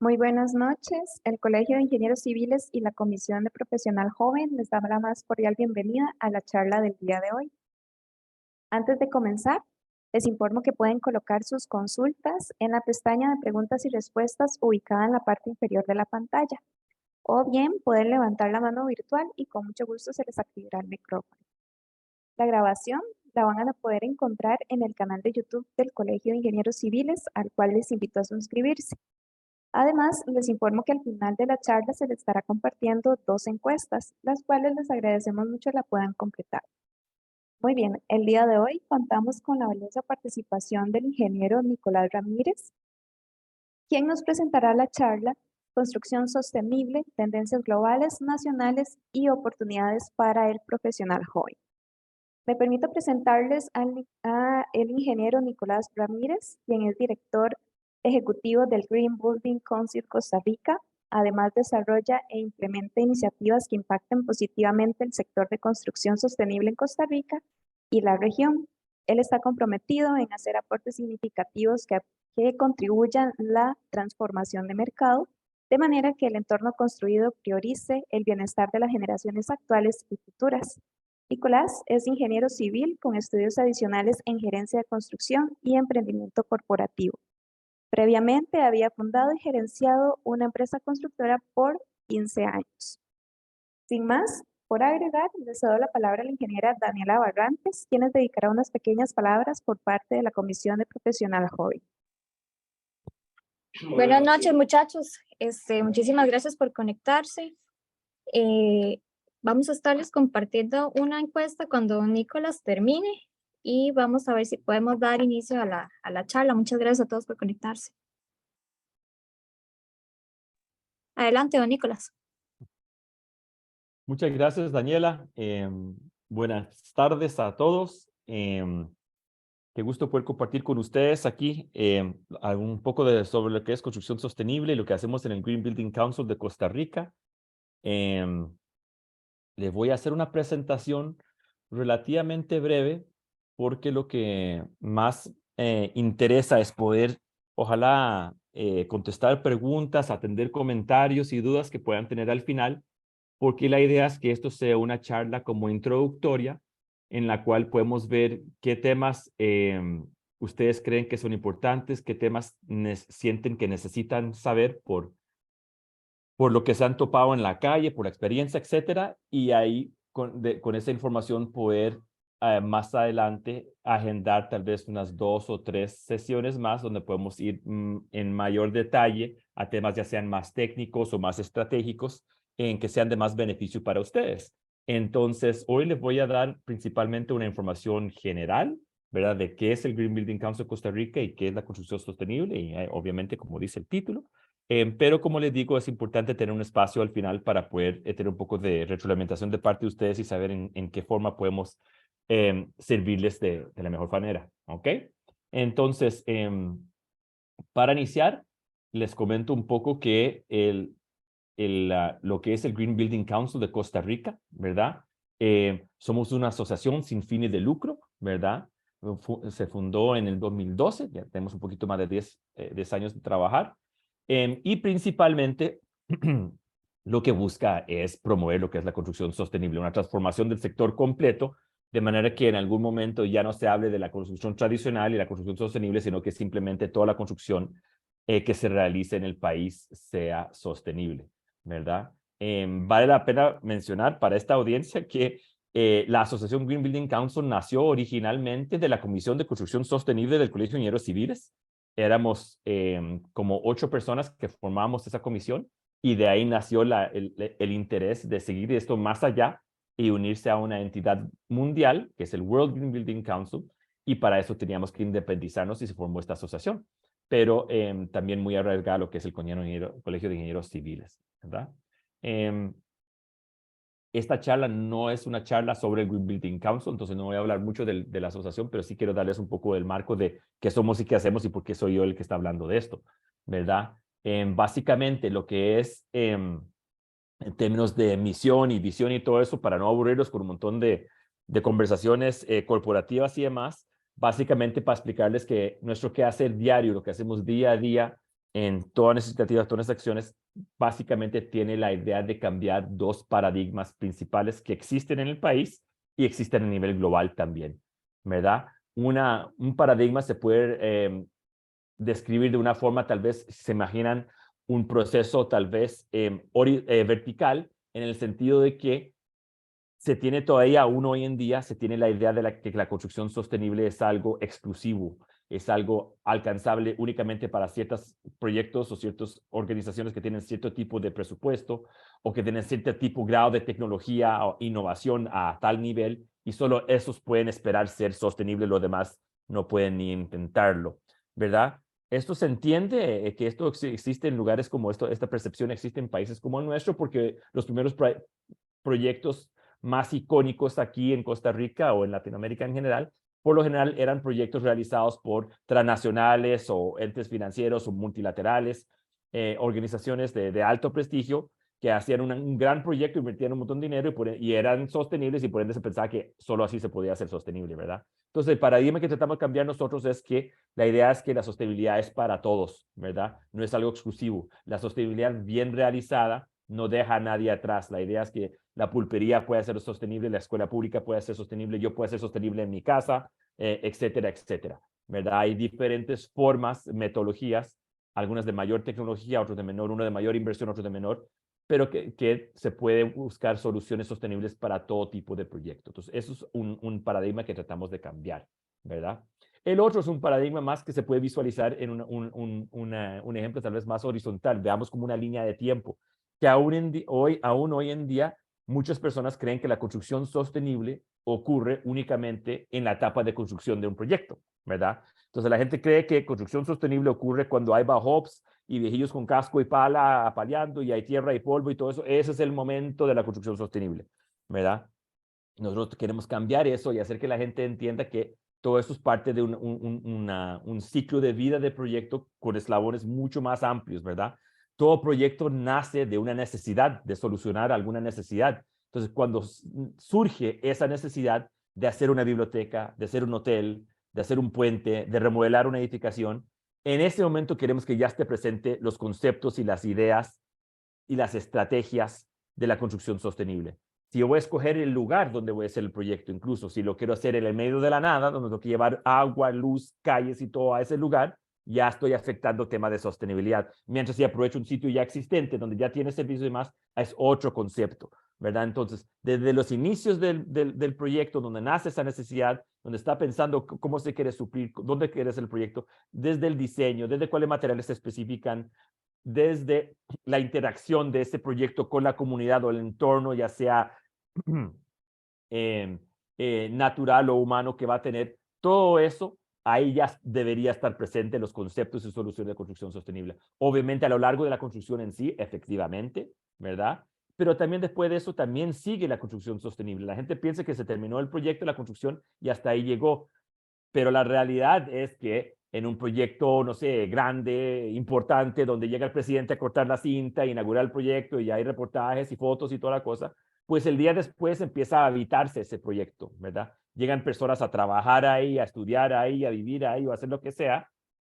Muy buenas noches. El Colegio de Ingenieros Civiles y la Comisión de Profesional Joven les da la más cordial bienvenida a la charla del día de hoy. Antes de comenzar, les informo que pueden colocar sus consultas en la pestaña de preguntas y respuestas ubicada en la parte inferior de la pantalla, o bien pueden levantar la mano virtual y con mucho gusto se les activará el micrófono. La grabación la van a poder encontrar en el canal de YouTube del Colegio de Ingenieros Civiles, al cual les invito a suscribirse. Además, les informo que al final de la charla se les estará compartiendo dos encuestas, las cuales les agradecemos mucho la puedan completar. Muy bien, el día de hoy contamos con la valiosa participación del ingeniero Nicolás Ramírez, quien nos presentará la charla Construcción Sostenible, Tendencias Globales, Nacionales y Oportunidades para el Profesional Joven. Me permito presentarles a el ingeniero Nicolás Ramírez, quien es director ejecutivo del Green Building Council Costa Rica. Además, desarrolla e implementa iniciativas que impacten positivamente el sector de construcción sostenible en Costa Rica y la región. Él está comprometido en hacer aportes significativos que contribuyan a la transformación de mercado, de manera que el entorno construido priorice el bienestar de las generaciones actuales y futuras. Nicolás es ingeniero civil con estudios adicionales en gerencia de construcción y emprendimiento corporativo. Previamente había fundado y gerenciado una empresa constructora por 15 años. Sin más, por agregar, le cedo la palabra a la ingeniera Daniela Barrantes, quien nos dedicará unas pequeñas palabras por parte de la Comisión de Profesional Joven. Buenas noches, muchachos. Muchísimas gracias por conectarse. Vamos a estarles compartiendo una encuesta cuando Nicolás termine y vamos a ver si podemos dar inicio a la charla. Muchas gracias a todos por conectarse. Adelante, don Nicolás. Muchas gracias, Daniela. Buenas tardes a todos. Qué gusto poder compartir con ustedes aquí un poco sobre lo que es construcción sostenible y lo que hacemos en el Green Building Council de Costa Rica. Les voy a hacer una presentación relativamente breve porque lo que más interesa es poder, ojalá, contestar preguntas, atender comentarios y dudas que puedan tener al final, porque la idea es que esto sea una charla como introductoria en la cual podemos ver qué temas ustedes creen que son importantes, qué temas sienten que necesitan saber por lo que se han topado en la calle, por la experiencia, etcétera, y ahí con esa información poder más adelante agendar tal vez unas 2 o 3 sesiones más donde podemos ir en mayor detalle a temas ya sean más técnicos o más estratégicos en que sean de más beneficio para ustedes. Entonces, hoy les voy a dar principalmente una información general, ¿verdad? De qué es el Green Building Council de Costa Rica y qué es la construcción sostenible, y obviamente, como dice el título. Pero como les digo, es importante tener un espacio al final para poder tener un poco de retroalimentación de parte de ustedes y saber en qué forma podemos servirles de la mejor manera, ¿ok? Entonces, para iniciar, les comento un poco que lo que es el Green Building Council de Costa Rica, ¿verdad? Somos una asociación sin fines de lucro, ¿verdad? Se fundó en el 2012, ya tenemos un poquito más de 10 años de trabajar. Y principalmente lo que busca es promover lo que es la construcción sostenible, una transformación del sector completo, de manera que en algún momento ya no se hable de la construcción tradicional y la construcción sostenible, sino que simplemente toda la construcción que se realice en el país sea sostenible, ¿verdad? Vale la pena mencionar para esta audiencia que la Asociación Green Building Council nació originalmente de la Comisión de Construcción Sostenible del Colegio de Ingenieros Civiles. Éramos como 8 personas que formábamos esa comisión y de ahí nació el interés de seguir esto más allá y unirse a una entidad mundial, que es el World Green Building Council, y para eso teníamos que independizarnos y se formó esta asociación, pero también muy arraigada a lo que es el Colegio de Ingenieros Civiles, ¿verdad? Esta charla no es una charla sobre el Green Building Council, entonces no voy a hablar mucho de la asociación, pero sí quiero darles un poco del marco de qué somos y qué hacemos y por qué soy yo el que está hablando de esto, ¿verdad? Básicamente lo que es en términos de misión y visión y todo eso, para no aburrirlos con un montón de conversaciones corporativas y demás, básicamente para explicarles que nuestro quehacer diario, lo que hacemos día a día, en todas las iniciativas, todas las acciones, básicamente tiene la idea de cambiar dos paradigmas principales que existen en el país y existen a nivel global también, ¿verdad? Un paradigma se puede describir de una forma, tal vez, si se imaginan un proceso tal vez vertical, en el sentido de que se tiene todavía, aún hoy en día, se tiene la idea de que la construcción sostenible es algo exclusivo, es algo alcanzable únicamente para ciertos proyectos o ciertas organizaciones que tienen cierto tipo de presupuesto o que tienen cierto tipo de grado de tecnología o innovación a tal nivel y solo esos pueden esperar ser sostenibles, los demás no pueden ni intentarlo, ¿verdad? Esto se entiende que esto existe en lugares como esto, esta percepción existe en países como el nuestro porque los primeros proyectos más icónicos aquí en Costa Rica o en Latinoamérica en general, por lo general eran proyectos realizados por transnacionales o entes financieros o multilaterales, organizaciones de alto prestigio que hacían un gran proyecto, invertían un montón de dinero y eran sostenibles y por ende se pensaba que solo así se podía hacer sostenible, ¿verdad? Entonces el paradigma que tratamos de cambiar nosotros es que la idea es que la sostenibilidad es para todos, ¿verdad? No es algo exclusivo. La sostenibilidad bien realizada no deja a nadie atrás. La idea es que la pulpería puede ser sostenible, la escuela pública puede ser sostenible, yo puedo ser sostenible en mi casa, etcétera, etcétera, ¿verdad? Hay diferentes formas, metodologías, algunas de mayor tecnología, otras de menor, uno de mayor inversión, otro de menor, pero que se puede buscar soluciones sostenibles para todo tipo de proyectos. Entonces, eso es un paradigma que tratamos de cambiar, ¿verdad? El otro es un paradigma más que se puede visualizar en un ejemplo tal vez más horizontal. Veamos como una línea de tiempo, que aún hoy en día muchas personas creen que la construcción sostenible ocurre únicamente en la etapa de construcción de un proyecto, ¿verdad? Entonces la gente cree que construcción sostenible ocurre cuando hay bajhops y viejillos con casco y pala apaleando y hay tierra y polvo y todo eso. Ese es el momento de la construcción sostenible, ¿verdad? Nosotros queremos cambiar eso y hacer que la gente entienda que todo esto es parte de un ciclo de vida de proyecto con eslabones mucho más amplios, ¿verdad? Todo proyecto nace de una necesidad, de solucionar alguna necesidad. Entonces, cuando surge esa necesidad de hacer una biblioteca, de hacer un hotel, de hacer un puente, de remodelar una edificación, en ese momento queremos que ya esté presente los conceptos y las ideas y las estrategias de la construcción sostenible. Si yo voy a escoger el lugar donde voy a hacer el proyecto, incluso si lo quiero hacer en el medio de la nada, donde tengo que llevar agua, luz, calles y todo a ese lugar, ya estoy afectando temas de sostenibilidad. Mientras si aprovecho un sitio ya existente, donde ya tiene servicios y demás, es otro concepto, ¿verdad? Entonces, desde los inicios del proyecto, donde nace esa necesidad, donde está pensando cómo se quiere suplir, dónde quiere hacer el proyecto, desde el diseño, desde cuáles materiales se especifican, desde la interacción de ese proyecto con la comunidad o el entorno, ya sea natural o humano que va a tener, todo eso, ahí ya debería estar presente los conceptos y soluciones de construcción sostenible. Obviamente a lo largo de la construcción en sí, efectivamente, ¿verdad? Pero también después de eso también sigue la construcción sostenible. La gente piensa que se terminó el proyecto, la construcción y hasta ahí llegó. Pero la realidad es que en un proyecto, no sé, grande, importante, donde llega el presidente a cortar la cinta, inaugurar el proyecto y hay reportajes y fotos y toda la cosa, pues el día después empieza a habitarse ese proyecto, ¿verdad? Llegan personas a trabajar ahí, a estudiar ahí, a vivir ahí o a hacer lo que sea,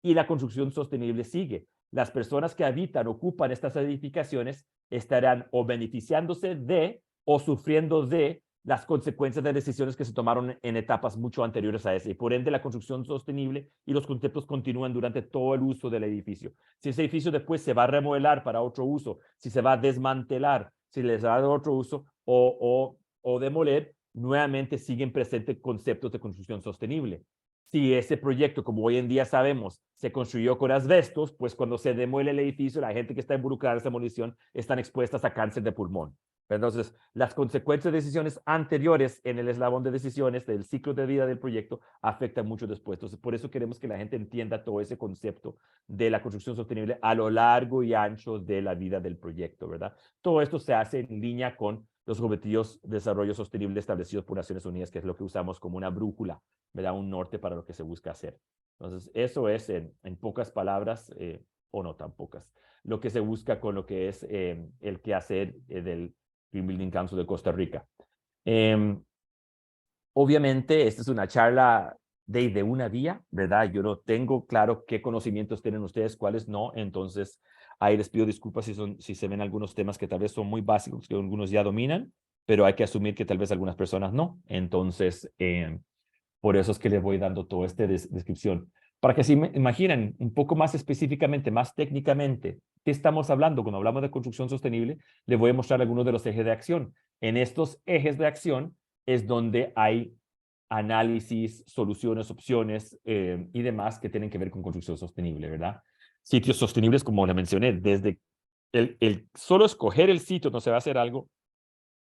y la construcción sostenible sigue. Las personas que habitan, ocupan estas edificaciones, estarán o beneficiándose de o sufriendo de las consecuencias de decisiones que se tomaron en etapas mucho anteriores a ese. Y por ende, la construcción sostenible y los conceptos continúan durante todo el uso del edificio. Si ese edificio después se va a remodelar para otro uso, si se va a desmantelar, si les va a dar otro uso o demoler, nuevamente siguen presentes conceptos de construcción sostenible. Si ese proyecto, como hoy en día sabemos, se construyó con asbestos, pues cuando se demuele el edificio, la gente que está involucrada en esa demolición están expuestas a cáncer de pulmón. Entonces, las consecuencias de decisiones anteriores en el eslabón de decisiones del ciclo de vida del proyecto afectan mucho después. Entonces, por eso queremos que la gente entienda todo ese concepto de la construcción sostenible a lo largo y ancho de la vida del proyecto, ¿verdad? Todo esto se hace en línea con los objetivos de desarrollo sostenible establecidos por Naciones Unidas, que es lo que usamos como una brújula, ¿verdad? Un norte para lo que se busca hacer. Entonces, eso es en pocas palabras, o no tan pocas, lo que se busca con lo que es el quehacer del Green Building Council de Costa Rica. Obviamente, esta es una charla de una vía, ¿verdad? Yo no tengo claro qué conocimientos tienen ustedes, cuáles no, entonces ahí les pido disculpas si se ven algunos temas que tal vez son muy básicos, que algunos ya dominan, pero hay que asumir que tal vez algunas personas no. Entonces, por eso es que les voy dando toda esta descripción. Para que se imaginen un poco más específicamente, más técnicamente, ¿qué estamos hablando? Cuando hablamos de construcción sostenible, les voy a mostrar algunos de los ejes de acción. En estos ejes de acción es donde hay análisis, soluciones, opciones y demás que tienen que ver con construcción sostenible, ¿verdad? Sitios sostenibles, como le mencioné, desde el solo escoger el sitio donde se va a hacer algo,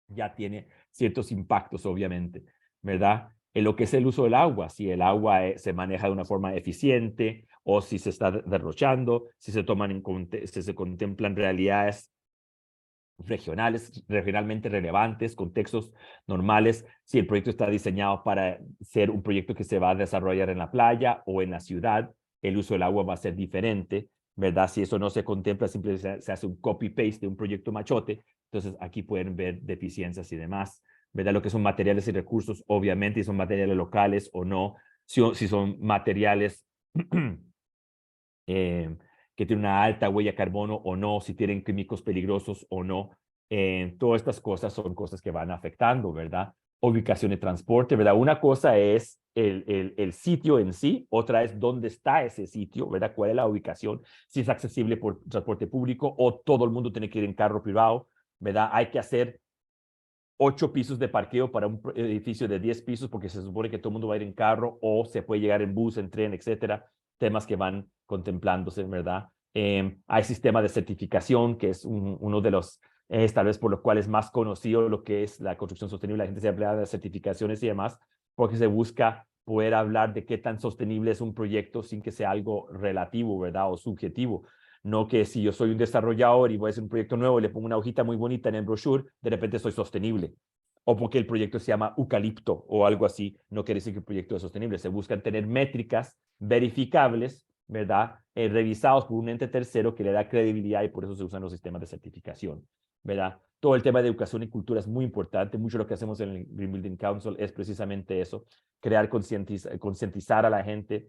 ya tiene ciertos impactos, obviamente, ¿verdad? En lo que es el uso del agua, si el agua se maneja de una forma eficiente o si se está derrochando, si se toman si se contemplan realidades regionalmente relevantes, contextos normales, si el proyecto está diseñado para ser un proyecto que se va a desarrollar en la playa o en la ciudad, el uso del agua va a ser diferente, ¿verdad? Si eso no se contempla, simplemente se hace un copy-paste de un proyecto machote, entonces aquí pueden ver deficiencias y demás, ¿verdad? Lo que son materiales y recursos, obviamente, si son materiales locales o no, si son materiales que tienen una alta huella de carbono o no, si tienen químicos peligrosos o no. Todas estas cosas son cosas que van afectando, ¿verdad? Ubicación de transporte, ¿verdad? Una cosa es el sitio en sí, otra es dónde está ese sitio, ¿verdad? ¿Cuál es la ubicación? Si es accesible por transporte público o todo el mundo tiene que ir en carro privado, ¿verdad? Hay que hacer 8 pisos de parqueo para un edificio de 10 pisos porque se supone que todo el mundo va a ir en carro o se puede llegar en bus, en tren, etcétera. Temas que van contemplándose, ¿verdad? Hay sistema de certificación, que es uno de los, tal vez por lo cual es más conocido lo que es la construcción sostenible. La gente se habla de certificaciones y demás, porque se busca poder hablar de qué tan sostenible es un proyecto sin que sea algo relativo, ¿verdad? O subjetivo. No que si yo soy un desarrollador y voy a hacer un proyecto nuevo y le pongo una hojita muy bonita en el brochure, de repente soy sostenible. O porque el proyecto se llama eucalipto o algo así, no quiere decir que el proyecto es sostenible. Se buscan tener métricas verificables, ¿verdad? Revisados por un ente tercero que le da credibilidad y por eso se usan los sistemas de certificación, ¿verdad? Todo el tema de educación y cultura es muy importante. Mucho de lo que hacemos en el Green Building Council es precisamente eso, crear concientizar a la gente,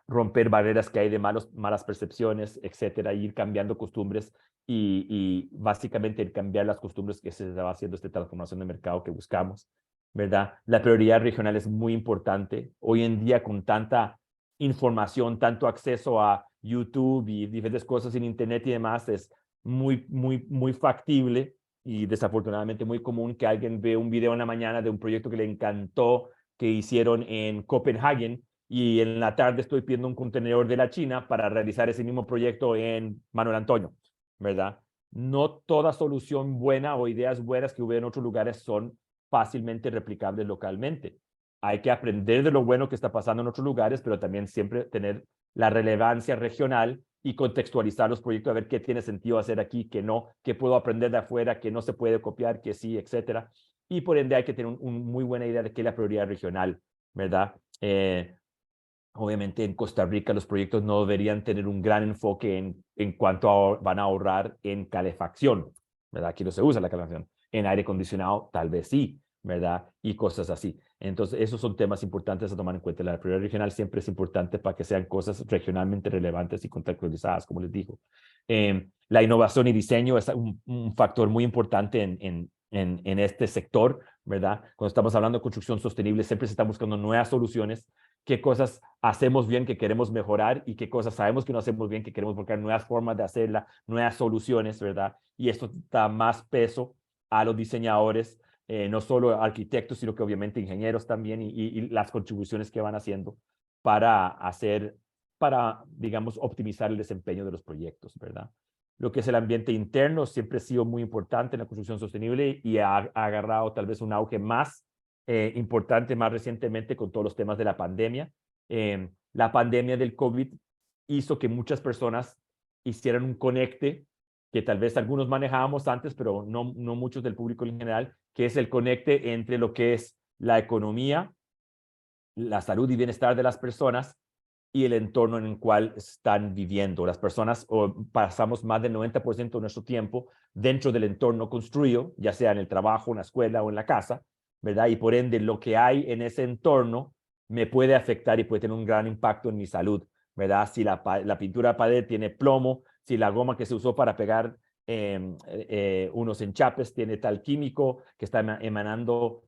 romper barreras que hay de malas percepciones, etcétera, ir cambiando costumbres y básicamente cambiar las costumbres que se va haciendo esta transformación de mercado que buscamos, ¿verdad? La prioridad regional es muy importante. Hoy en día con tanta información, tanto acceso a YouTube y diferentes cosas en Internet y demás, es muy factible y desafortunadamente muy común que alguien ve un video en la mañana de un proyecto que le encantó que hicieron en Copenhague y en la tarde estoy pidiendo un contenedor de la China para realizar ese mismo proyecto en Manuel Antonio, ¿verdad? No toda solución buena o ideas buenas que hubo en otros lugares son fácilmente replicables localmente. Hay que aprender de lo bueno que está pasando en otros lugares, pero también siempre tener la relevancia regional y contextualizar los proyectos, a ver qué tiene sentido hacer aquí, qué no, qué puedo aprender de afuera, qué no se puede copiar, qué sí, etcétera. Y por ende hay que tener una muy buena idea de qué es la prioridad regional, ¿verdad? Obviamente en Costa Rica los proyectos no deberían tener un gran enfoque en cuánto van a ahorrar en calefacción, ¿verdad? Aquí no se usa la calefacción. En aire acondicionado tal vez sí, ¿verdad? Y cosas así. Entonces esos son temas importantes a tomar en cuenta. La prioridad regional siempre es importante para que sean cosas regionalmente relevantes y contextualizadas, como les digo. La innovación y diseño es un factor muy importante en este sector, ¿verdad? Cuando estamos hablando de construcción sostenible, siempre se están buscando nuevas soluciones, qué cosas hacemos bien que queremos mejorar y qué cosas sabemos que no hacemos bien que queremos buscar nuevas formas de hacerla, nuevas soluciones, ¿verdad? Y esto da más peso a los diseñadores, no solo arquitectos, sino que obviamente ingenieros también y las contribuciones que van haciendo para digamos, optimizar el desempeño de los proyectos, ¿verdad? Lo que es el ambiente interno siempre ha sido muy importante en la construcción sostenible y ha agarrado tal vez un auge más importante más recientemente con todos los temas de la pandemia. La pandemia del COVID hizo que muchas personas hicieran un conecte que tal vez algunos manejábamos antes, pero no muchos del público en general, que es el conecte entre lo que es la economía, la salud y bienestar de las personas y el entorno en el cual están viviendo. Las personas pasamos más del 90% de nuestro tiempo dentro del entorno construido, ya sea en el trabajo, en la escuela o en la casa, ¿verdad? Y por ende, lo que hay en ese entorno me puede afectar y puede tener un gran impacto en mi salud, ¿verdad? Si la pintura de pared tiene plomo, si la goma que se usó para pegar unos enchapes tiene tal químico que está emanando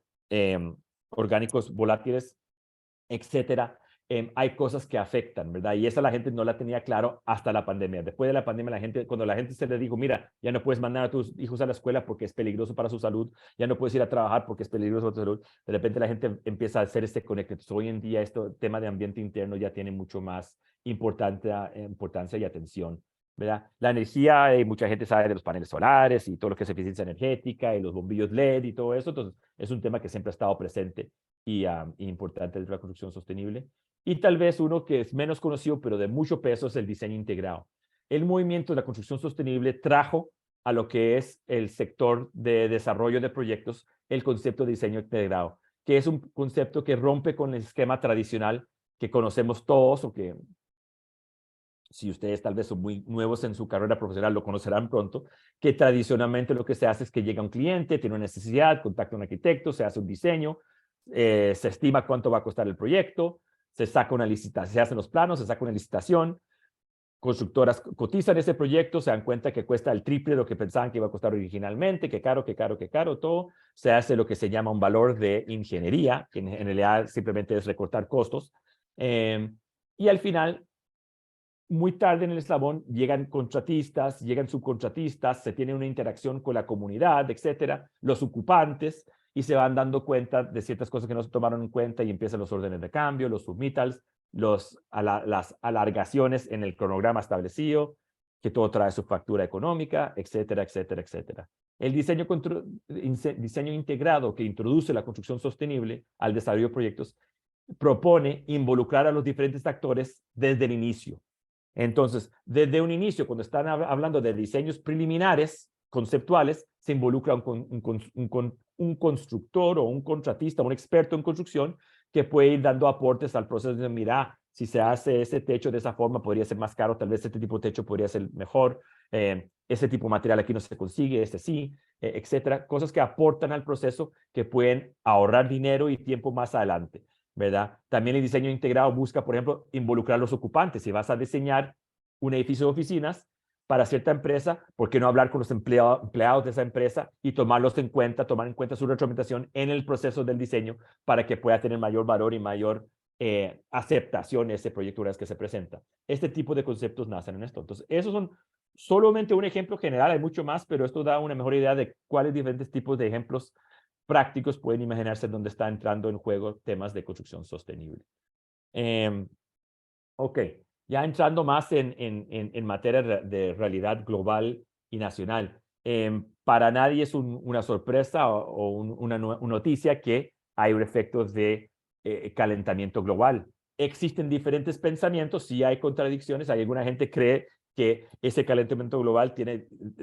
orgánicos volátiles, etcétera. Hay cosas que afectan, ¿verdad? Y esa la gente no la tenía claro hasta la pandemia. Después de la pandemia, cuando la gente se le dijo, mira, ya no puedes mandar a tus hijos a la escuela porque es peligroso para su salud, ya no puedes ir a trabajar porque es peligroso para tu salud, de repente la gente empieza a hacer este conecte. Entonces, hoy en día, este tema de ambiente interno ya tiene mucho más importancia y atención, ¿verdad? La energía, mucha gente sabe de los paneles solares y todo lo que es eficiencia energética y los bombillos LED y todo eso. Entonces, es un tema que siempre ha estado presente y importante de la construcción sostenible. Y tal vez uno que es menos conocido, pero de mucho peso, es el diseño integrado. El movimiento de la construcción sostenible trajo a lo que es el sector de desarrollo de proyectos el concepto de diseño integrado, que es un concepto que rompe con el esquema tradicional que conocemos todos, o que si ustedes tal vez son muy nuevos en su carrera profesional lo conocerán pronto, que tradicionalmente lo que se hace es que llega un cliente, tiene una necesidad, contacta a un arquitecto, se hace un diseño, se estima cuánto va a costar el proyecto, se saca una licitación, se hacen los planos, se saca una licitación, constructoras cotizan ese proyecto, se dan cuenta que cuesta el triple de lo que pensaban que iba a costar originalmente, que caro, todo. Se hace lo que se llama un valor de ingeniería, que en realidad simplemente es recortar costos. Y al final, muy tarde en el eslabón, llegan contratistas, llegan subcontratistas, se tiene una interacción con la comunidad, etcétera, los ocupantes, y se van dando cuenta de ciertas cosas que no se tomaron en cuenta y empiezan los órdenes de cambio, los submittals, las alargaciones en el cronograma establecido, que todo trae su factura económica, etcétera, etcétera, etcétera. El diseño integrado que introduce la construcción sostenible al desarrollo de proyectos propone involucrar a los diferentes actores desde el inicio. Entonces, desde un inicio, cuando están hablando de diseños preliminares, conceptuales, se involucra un constructor o un contratista, un experto en construcción, que puede ir dando aportes al proceso de, mira, si se hace ese techo de esa forma, podría ser más caro, tal vez este tipo de techo podría ser mejor, ese tipo de material aquí no se consigue, este sí, etcétera. Cosas que aportan al proceso que pueden ahorrar dinero y tiempo más adelante, ¿verdad? También el diseño integrado busca, por ejemplo, involucrar a los ocupantes. Si vas a diseñar un edificio de oficinas para cierta empresa, ¿por qué no hablar con los empleados de esa empresa y tomar en cuenta su retroalimentación en el proceso del diseño para que pueda tener mayor valor y mayor aceptación ese proyecto una vez que se presenta? Este tipo de conceptos nacen en esto. Entonces, esos son solamente un ejemplo general, hay mucho más, pero esto da una mejor idea de cuáles diferentes tipos de ejemplos prácticos pueden imaginarse dónde está entrando en juego temas de construcción sostenible. Ok, ya entrando más en materia de realidad global y nacional. Para nadie es una sorpresa o una noticia que hay un efecto de calentamiento global. Existen diferentes pensamientos, sí hay contradicciones, hay alguna gente que cree que ese calentamiento global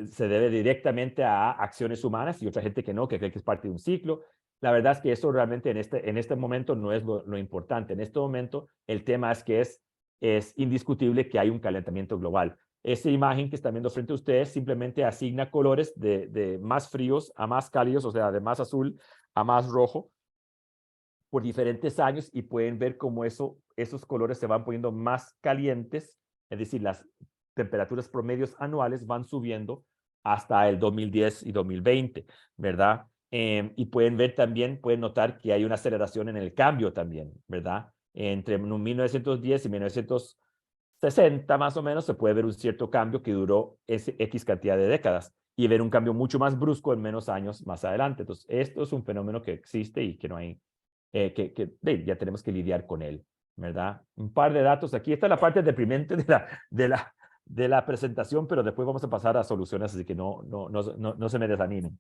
se debe directamente a acciones humanas y otra gente que no, que cree que es parte de un ciclo. La verdad es que eso realmente en este momento no es lo importante. En este momento el tema es que es indiscutible que hay un calentamiento global. Esa imagen que están viendo frente a ustedes simplemente asigna colores de más fríos a más cálidos, o sea, de más azul a más rojo, por diferentes años, y pueden ver cómo esos colores se van poniendo más calientes, es decir, las temperaturas promedios anuales van subiendo hasta el 2010 y 2020, ¿verdad? Y pueden ver también, pueden notar que hay una aceleración en el cambio también, ¿verdad? Entre 1910 y 1960 más o menos se puede ver un cierto cambio que duró X cantidad de décadas y ver un cambio mucho más brusco en menos años más adelante. Entonces, esto es un fenómeno que existe y que no hay, ya tenemos que lidiar con él, ¿verdad? Un par de datos aquí. Esta es la parte deprimente de la presentación, pero después vamos a pasar a soluciones, así que no se me desanimen.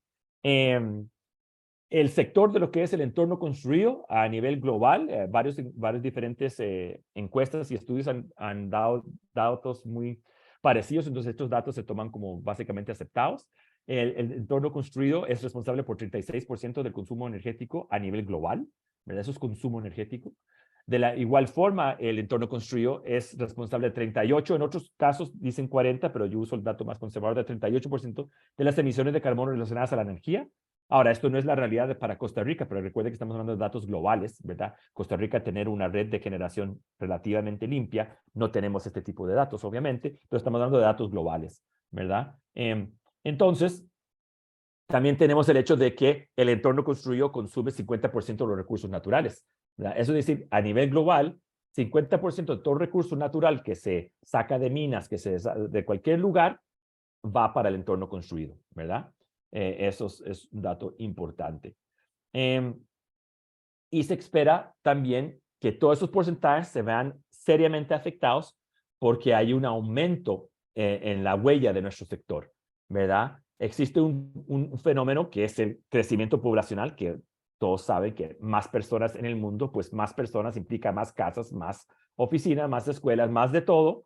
El sector de lo que es el entorno construido a nivel global, varios diferentes encuestas y estudios han dado datos muy parecidos, entonces estos datos se toman como básicamente aceptados. El entorno construido es responsable por 36% del consumo energético a nivel global, ¿verdad? Eso es consumo energético. De la igual forma, el entorno construido es responsable de 38%, en otros casos dicen 40%, pero yo uso el dato más conservador de 38% de las emisiones de carbono relacionadas a la energía, Ahora, esto no es la realidad para Costa Rica, pero recuerde que estamos hablando de datos globales, ¿verdad? Costa Rica tener una red de generación relativamente limpia, no tenemos este tipo de datos, obviamente, pero estamos hablando de datos globales, ¿verdad? Entonces, también tenemos el hecho de que el entorno construido consume 50% de los recursos naturales, ¿verdad? Eso es decir, a nivel global, 50% de todo recurso natural que se saca de minas, de cualquier lugar, va para el entorno construido, ¿verdad? Eso es un dato importante. Y se espera también que todos esos porcentajes se vean seriamente afectados porque hay un aumento en la huella de nuestro sector, ¿verdad? Existe un fenómeno que es el crecimiento poblacional, que todos saben que más personas en el mundo, pues más personas implica más casas, más oficinas, más escuelas, más de todo.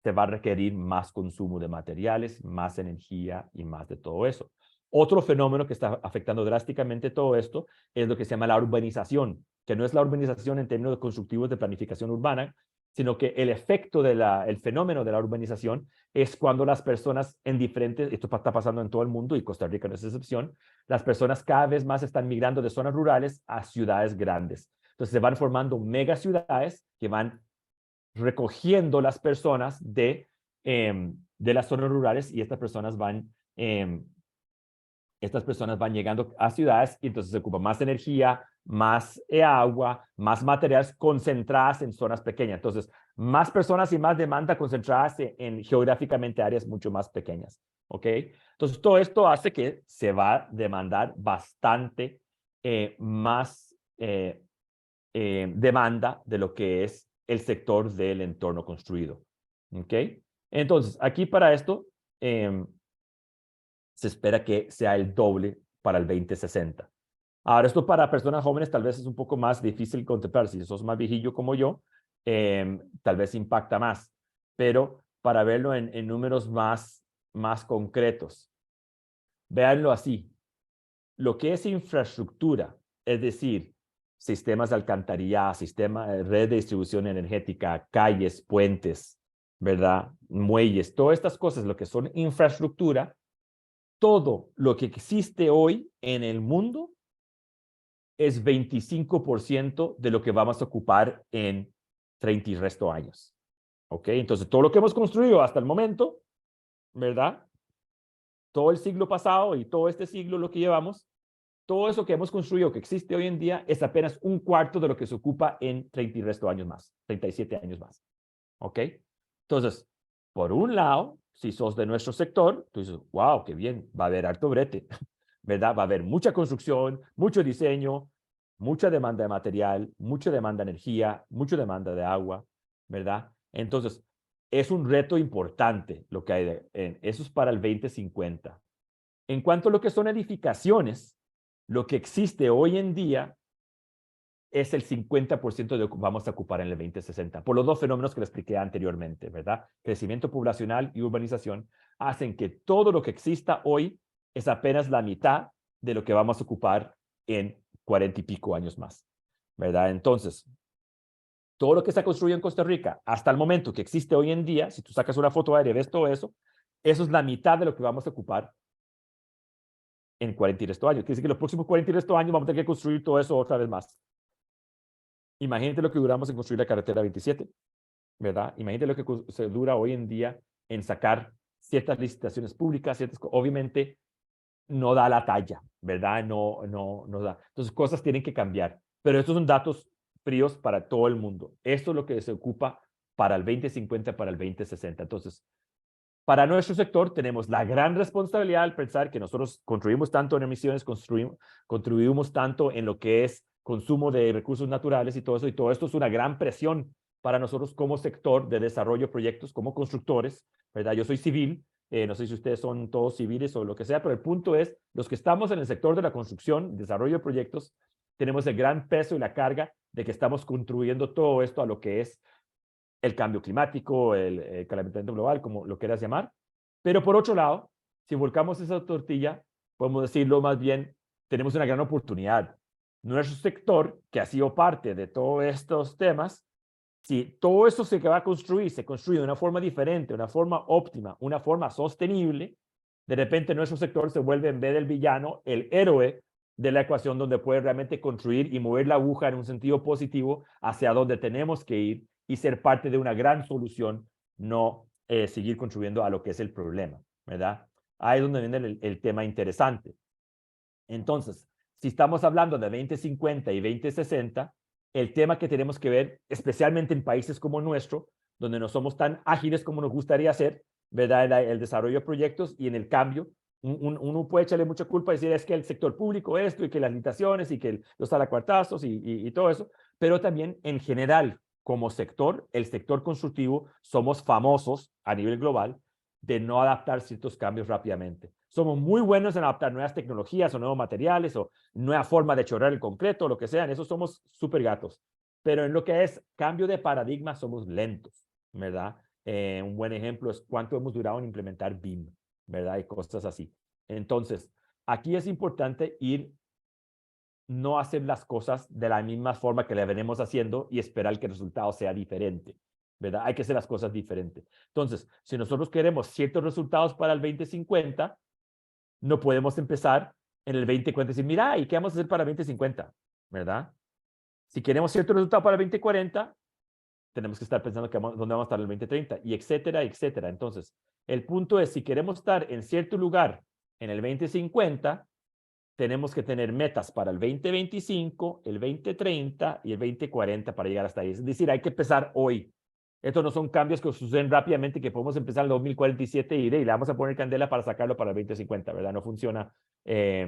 Se va a requerir más consumo de materiales, más energía y más de todo eso. Otro fenómeno que está afectando drásticamente todo esto es lo que se llama la urbanización, que no es la urbanización en términos constructivos de planificación urbana, sino que el efecto el fenómeno de la urbanización es cuando las personas en diferentes, esto está pasando en todo el mundo y Costa Rica no es excepción, las personas cada vez más están migrando de zonas rurales a ciudades grandes. Entonces se van formando megaciudades que van recogiendo las personas de las zonas rurales y estas personas van llegando a ciudades y entonces se ocupa más energía, más agua, más materiales concentradas en zonas pequeñas. Entonces, más personas y más demanda concentradas en geográficamente áreas mucho más pequeñas. ¿Ok? Entonces, todo esto hace que se va a demandar bastante más demanda de lo que es el sector del entorno construido. ¿Ok? Entonces, aquí para esto se espera que sea el doble para el 2060. Ahora, esto para personas jóvenes tal vez es un poco más difícil contemplar. Si sos más viejillo como yo, tal vez impacta más. Pero para verlo en números más concretos, véanlo así. Lo que es infraestructura, es decir, sistemas de alcantarillado, red de distribución energética, calles, puentes, ¿verdad? Muelles, todas estas cosas, lo que son infraestructura, todo lo que existe hoy en el mundo es 25% de lo que vamos a ocupar en 30 y resto años. ¿Ok? Entonces, todo lo que hemos construido hasta el momento, ¿verdad? Todo el siglo pasado y todo este siglo lo que llevamos, todo eso que hemos construido, que existe hoy en día, es apenas un cuarto de lo que se ocupa en 30 y resto años más, 37 años más. ¿Ok? Entonces, por un lado, si sos de nuestro sector, tú dices, wow, qué bien, va a haber harto brete, ¿verdad? Va a haber mucha construcción, mucho diseño, mucha demanda de material, mucha demanda de energía, mucha demanda de agua, ¿verdad? Entonces, es un reto importante lo que hay. Eso es para el 2050. En cuanto a lo que son edificaciones, lo que existe hoy en día es el 50% de lo que vamos a ocupar en el 2060, por los dos fenómenos que les expliqué anteriormente, ¿verdad? Crecimiento poblacional y urbanización hacen que todo lo que exista hoy es apenas la mitad de lo que vamos a ocupar en 40 y pico años más, ¿verdad? Entonces, todo lo que se ha construido en Costa Rica hasta el momento que existe hoy en día, si tú sacas una foto aérea y ves todo eso, eso es la mitad de lo que vamos a ocupar en 40 y resto años. Quiere decir que los próximos 40 y resto años vamos a tener que construir todo eso otra vez más. Imagínate lo que duramos en construir la carretera 27, ¿verdad? Imagínate lo que se dura hoy en día en sacar ciertas licitaciones públicas, obviamente no da la talla, ¿verdad? No da. Entonces, cosas tienen que cambiar. Pero estos son datos fríos para todo el mundo. Esto es lo que se ocupa para el 2050, para el 2060. Entonces, para nuestro sector tenemos la gran responsabilidad al pensar que nosotros contribuimos tanto en emisiones, contribuimos tanto en lo que es consumo de recursos naturales y todo esto es una gran presión para nosotros como sector de desarrollo de proyectos, como constructores, ¿verdad? Yo soy civil, no sé si ustedes son todos civiles o lo que sea, pero el punto es, los que estamos en el sector de la construcción, desarrollo de proyectos, tenemos el gran peso y la carga de que estamos contribuyendo todo esto a lo que es el cambio climático, el calentamiento global, como lo quieras llamar. Pero por otro lado, si volcamos esa tortilla, podemos decirlo más bien, tenemos una gran oportunidad. Nuestro sector, que ha sido parte de todos estos temas, si todo eso se va a construir, se construye de una forma diferente, una forma óptima, una forma sostenible, De repente nuestro sector se vuelve, en vez del villano, el héroe de la ecuación, donde puede realmente construir y mover la aguja en un sentido positivo hacia donde tenemos que ir y ser parte de una gran solución, no seguir contribuyendo a lo que es el problema, ¿verdad? Ahí es donde viene el tema interesante. Entonces, si estamos hablando de 2050 y 2060, el tema que tenemos que ver, especialmente en países como nuestro, donde no somos tan ágiles como nos gustaría ser, ¿verdad? El desarrollo de proyectos y en el cambio, uno puede echarle mucha culpa y decir es que el sector público esto y que las limitaciones y que los talacuartazos y todo eso, pero también en general, como sector, el sector constructivo, somos famosos a nivel global de no adaptar ciertos cambios rápidamente. Somos muy buenos en adaptar nuevas tecnologías o nuevos materiales o nueva forma de chorrear el concreto o lo que sea. En eso somos súper gatos. Pero en lo que es cambio de paradigma somos lentos, ¿verdad? Un buen ejemplo es cuánto hemos durado en implementar BIM, ¿verdad? Y cosas así. Entonces, aquí es importante no hacer las cosas de la misma forma que le venimos haciendo y esperar que el resultado sea diferente, ¿verdad? Hay que hacer las cosas diferentes. Entonces, si nosotros queremos ciertos resultados para el 2050, no podemos empezar en el 2040 y decir, mira, ¿y qué vamos a hacer para el 2050? ¿Verdad? Si queremos cierto resultado para el 2040, tenemos que estar pensando dónde vamos a estar en el 2030, y etcétera, etcétera. Entonces, el punto es, si queremos estar en cierto lugar en el 2050, tenemos que tener metas para el 2025, el 2030 y el 2040 para llegar hasta ahí. Es decir, hay que empezar hoy. Estos no son cambios que suceden rápidamente, que podemos empezar en el 2047 y le vamos a poner candela para sacarlo para el 2050, ¿verdad? No funciona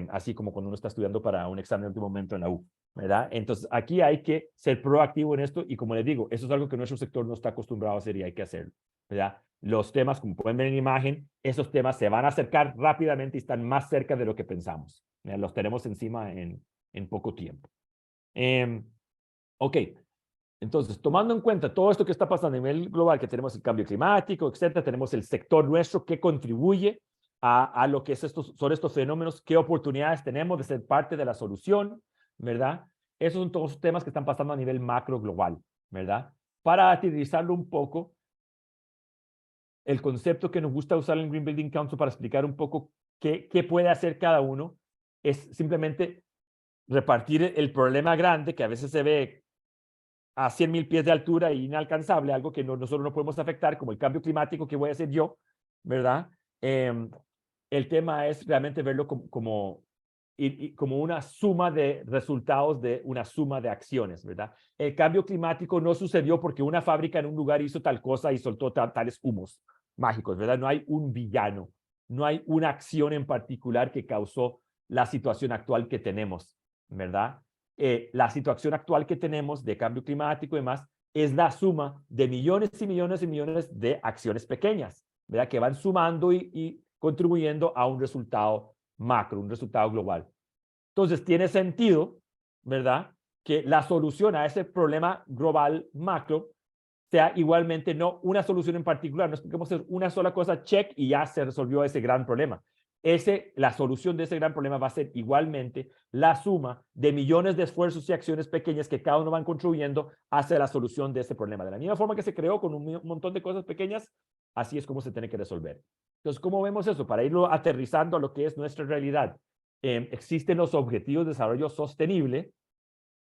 así como cuando uno está estudiando para un examen de último momento en la U, ¿verdad? Entonces, aquí hay que ser proactivo en esto y, como les digo, eso es algo que nuestro sector no está acostumbrado a hacer y hay que hacerlo, ¿verdad? Los temas, como pueden ver en la imagen, esos temas se van a acercar rápidamente y están más cerca de lo que pensamos. Los tenemos encima en poco tiempo. Ok. Entonces, tomando en cuenta todo esto que está pasando a nivel global, que tenemos el cambio climático, etcétera, tenemos el sector nuestro que contribuye a lo que son estos fenómenos, qué oportunidades tenemos de ser parte de la solución, ¿verdad? Esos son todos temas que están pasando a nivel macro global, ¿verdad? Para aterrizarlo un poco, el concepto que nos gusta usar en Green Building Council para explicar un poco qué puede hacer cada uno es simplemente repartir el problema grande que a veces se ve a 100,000 pies de altura e inalcanzable, algo que nosotros no podemos afectar, como el cambio climático que voy a hacer yo, ¿verdad? El tema es realmente verlo como una suma de resultados de una suma de acciones, ¿verdad? El cambio climático no sucedió porque una fábrica en un lugar hizo tal cosa y soltó tales humos mágicos, ¿verdad? No hay un villano, no hay una acción en particular que causó la situación actual que tenemos, ¿verdad? La situación actual que tenemos de cambio climático y demás es la suma de millones y millones y millones de acciones pequeñas, ¿verdad? Que van sumando y contribuyendo a un resultado macro, un resultado global. Entonces, tiene sentido, ¿verdad?, que la solución a ese problema global macro sea igualmente no una solución en particular. No es que podemos hacer una sola cosa, check, y ya se resolvió ese gran problema. La solución de ese gran problema va a ser igualmente la suma de millones de esfuerzos y acciones pequeñas que cada uno van contribuyendo hacia la solución de ese problema. De la misma forma que se creó con un montón de cosas pequeñas, así es como se tiene que resolver. Entonces, ¿cómo vemos eso? Para irlo aterrizando a lo que es nuestra realidad. Existen los Objetivos de Desarrollo Sostenible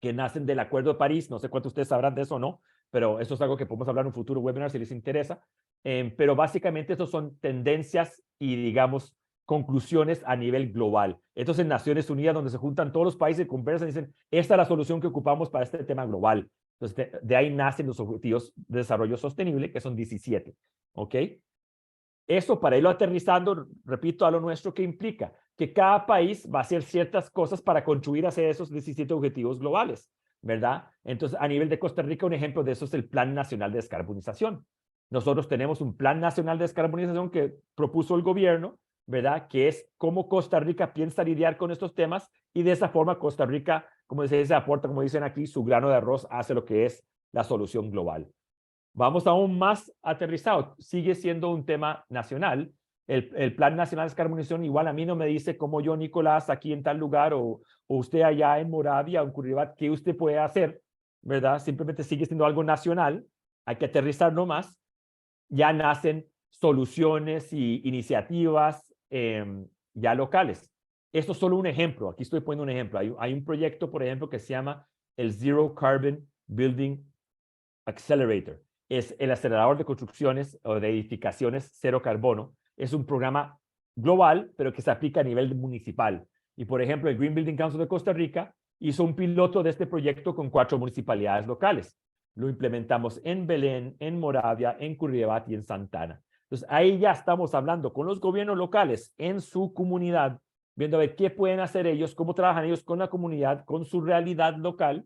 que nacen del Acuerdo de París. No sé cuántos ustedes sabrán de eso o no, pero eso es algo que podemos hablar en un futuro webinar si les interesa. Pero básicamente estos son tendencias y, digamos, conclusiones a nivel global. Estos en Naciones Unidas, donde se juntan todos los países, conversan y dicen, esta es la solución que ocupamos para este tema global. Entonces, de ahí nacen los Objetivos de Desarrollo Sostenible, que son 17. ¿Ok? Eso, para irlo aterrizando, repito, a lo nuestro, ¿qué implica? Que cada país va a hacer ciertas cosas para contribuir hacia esos 17 objetivos globales, ¿verdad? Entonces, a nivel de Costa Rica, un ejemplo de eso es el Plan Nacional de Descarbonización. Nosotros tenemos un Plan Nacional de Descarbonización que propuso el gobierno, ¿verdad? Que es cómo Costa Rica piensa lidiar con estos temas, y de esa forma Costa Rica, como se dice, aporta, como dicen aquí, su grano de arroz hacia lo que es la solución global. Vamos aún más aterrizado, sigue siendo un tema nacional. El Plan Nacional de Descarbonización igual a mí no me dice como yo, Nicolás, aquí en tal lugar, o usted allá en Moravia o en Curridabat, qué usted puede hacer, ¿verdad? Simplemente sigue siendo algo nacional, hay que aterrizarlo más. Ya nacen soluciones y iniciativas ya locales. Esto es solo un ejemplo. Aquí estoy poniendo un ejemplo. Hay un proyecto, por ejemplo, que se llama el Zero Carbon Building Accelerator. Es el acelerador de construcciones o de edificaciones cero carbono. Es un programa global, pero que se aplica a nivel municipal. Y, por ejemplo, el Green Building Council de Costa Rica hizo un piloto de este proyecto con 4 municipalidades locales. Lo implementamos en Belén, en Moravia, en Curridabat y en Santana. Entonces, ahí ya estamos hablando con los gobiernos locales en su comunidad, viendo a ver qué pueden hacer ellos, cómo trabajan ellos con la comunidad, con su realidad local,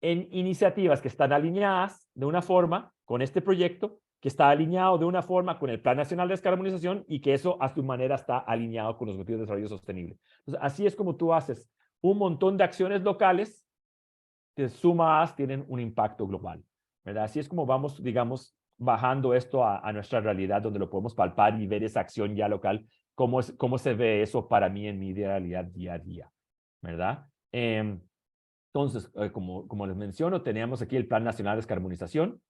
en iniciativas que están alineadas de una forma con este proyecto, que está alineado de una forma con el Plan Nacional de Descarbonización y que eso a su manera está alineado con los Objetivos de Desarrollo Sostenible. Entonces, así es como tú haces un montón de acciones locales que sumadas tienen un impacto global, ¿verdad? Así es como vamos, digamos, bajando esto a nuestra realidad, donde lo podemos palpar y ver esa acción ya local, cómo se ve eso para mí en mi realidad día a día, ¿verdad? Entonces, como les menciono, teníamos aquí el Plan Nacional de Descarbonización.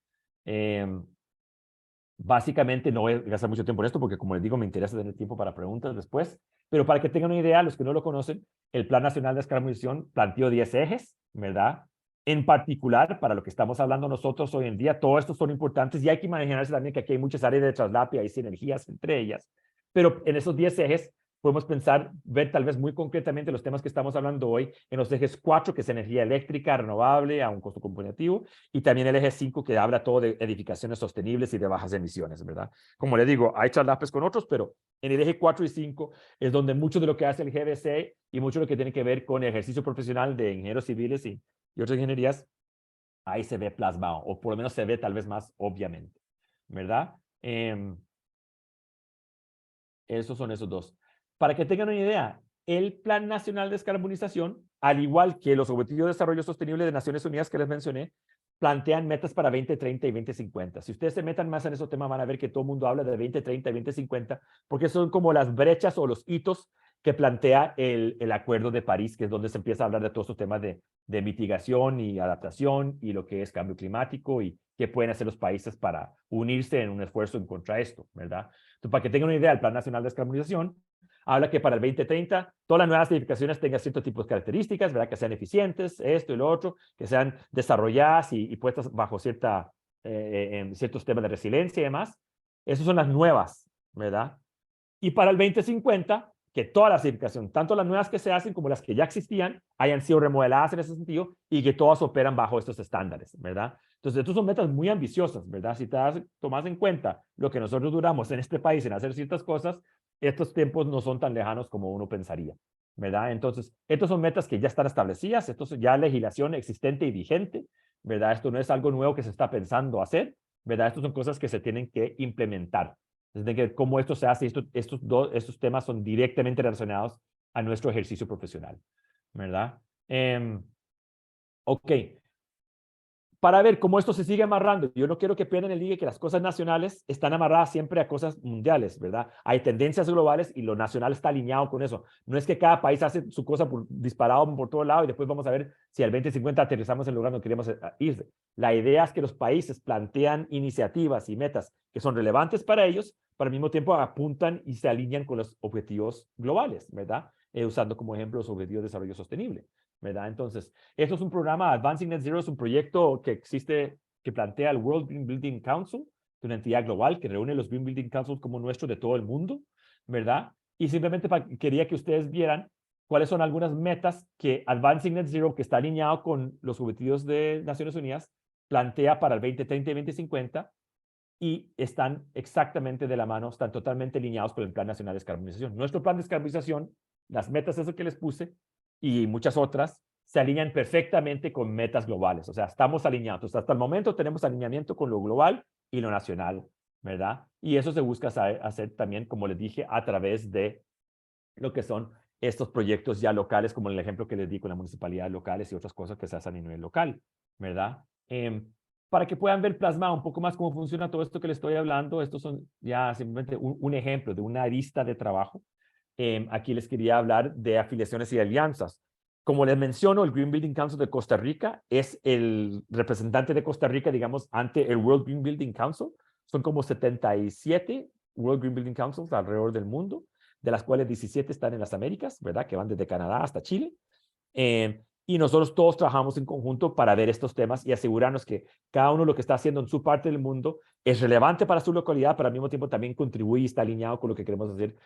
Básicamente, no voy a gastar mucho tiempo en esto porque, como les digo, me interesa tener tiempo para preguntas después. Pero para que tengan una idea, los que no lo conocen, el Plan Nacional de Descarbonización planteó 10 ejes, ¿verdad? En particular, para lo que estamos hablando nosotros hoy en día, todos estos son importantes y hay que imaginarse también que aquí hay muchas áreas de traslape y hay sinergias entre ellas. Pero en esos 10 ejes podemos pensar, ver tal vez muy concretamente los temas que estamos hablando hoy en los ejes 4, que es energía eléctrica renovable a un costo competitivo, y también el eje 5, que habla todo de edificaciones sostenibles y de bajas emisiones, ¿verdad? Como les digo, hay traslapes con otros, pero en el eje 4 y 5 es donde mucho de lo que hace el GBC y mucho de lo que tiene que ver con el ejercicio profesional de ingenieros civiles y otras ingenierías, ahí se ve plasmado, o por lo menos se ve tal vez más obviamente, ¿verdad? Esos son esos dos. Para que tengan una idea, el Plan Nacional de Descarbonización, al igual que los Objetivos de Desarrollo Sostenible de Naciones Unidas que les mencioné, plantean metas para 2030 y 2050. Si ustedes se metan más en esos temas, van a ver que todo el mundo habla de 2030 y 2050, porque son como las brechas o los hitos que plantea el Acuerdo de París, que es donde se empieza a hablar de todos estos temas de mitigación y adaptación y lo que es cambio climático y qué pueden hacer los países para unirse en un esfuerzo en contra de esto, ¿verdad? Entonces, para que tengan una idea, el Plan Nacional de Descarbonización habla que para el 2030 todas las nuevas edificaciones tengan ciertos tipos de características, ¿verdad? Que sean eficientes, esto y lo otro, que sean desarrolladas y puestas bajo ciertos temas de resiliencia y demás. Esas son las nuevas, ¿verdad? Y para el 2050, que todas las edificaciones, tanto las nuevas que se hacen como las que ya existían, hayan sido remodeladas en ese sentido y que todas operan bajo estos estándares, ¿verdad? Entonces, estos son metas muy ambiciosas, ¿verdad? Si tomas en cuenta lo que nosotros duramos en este país en hacer ciertas cosas, estos tiempos no son tan lejanos como uno pensaría, ¿verdad? Entonces, estas son metas que ya están establecidas, esto es ya legislación existente y vigente, ¿verdad? Esto no es algo nuevo que se está pensando hacer, ¿verdad? Estas son cosas que se tienen que implementar. Desde que cómo esto se hace, estos temas son directamente relacionados a nuestro ejercicio profesional, ¿verdad? Ok. Para ver cómo esto se sigue amarrando, yo no quiero que pierdan el ligue que las cosas nacionales están amarradas siempre a cosas mundiales, ¿verdad? Hay tendencias globales y lo nacional está alineado con eso. No es que cada país hace su cosa disparado por todo lado y después vamos a ver si al 2050 aterrizamos en el lugar donde queremos irse. La idea es que los países plantean iniciativas y metas que son relevantes para ellos, pero al mismo tiempo apuntan y se alinean con los objetivos globales, ¿verdad? Usando como ejemplo los objetivos de desarrollo sostenible, ¿verdad? Entonces, esto es un programa, Advancing Net Zero es un proyecto que existe, que plantea el World Green Building Council, una entidad global que reúne los Green Building Councils como nuestro de todo el mundo, ¿verdad? Y simplemente quería que ustedes vieran cuáles son algunas metas que Advancing Net Zero, que está alineado con los objetivos de Naciones Unidas, plantea para el 2030 y 2050 y están exactamente de la mano, están totalmente alineados con el Plan Nacional de Descarbonización. Nuestro plan de descarbonización, las metas esas que les puse, y muchas otras se alinean perfectamente con metas globales. O sea, estamos alineados. Entonces, hasta el momento tenemos alineamiento con lo global y lo nacional, ¿verdad? Y eso se busca hacer también, como les dije, a través de lo que son estos proyectos ya locales, como el ejemplo que les di con las municipalidades locales y otras cosas que se hacen a nivel local, ¿verdad? Para que puedan ver plasmado un poco más cómo funciona todo esto que les estoy hablando, estos son ya simplemente un ejemplo de una arista de trabajo. Aquí les quería hablar de afiliaciones y alianzas. Como les menciono, el Green Building Council de Costa Rica es el representante de Costa Rica, digamos, ante el World Green Building Council. Son como 77 World Green Building Councils alrededor del mundo. de las cuales 17 están en las Américas, ¿verdad? Que van desde Canadá hasta Chile. Y nosotros todos trabajamos en conjunto para ver estos temas y asegurarnos que cada uno lo que está haciendo en su parte del mundo es relevante para su localidad, pero al mismo tiempo también contribuye y está alineado con lo que queremos hacer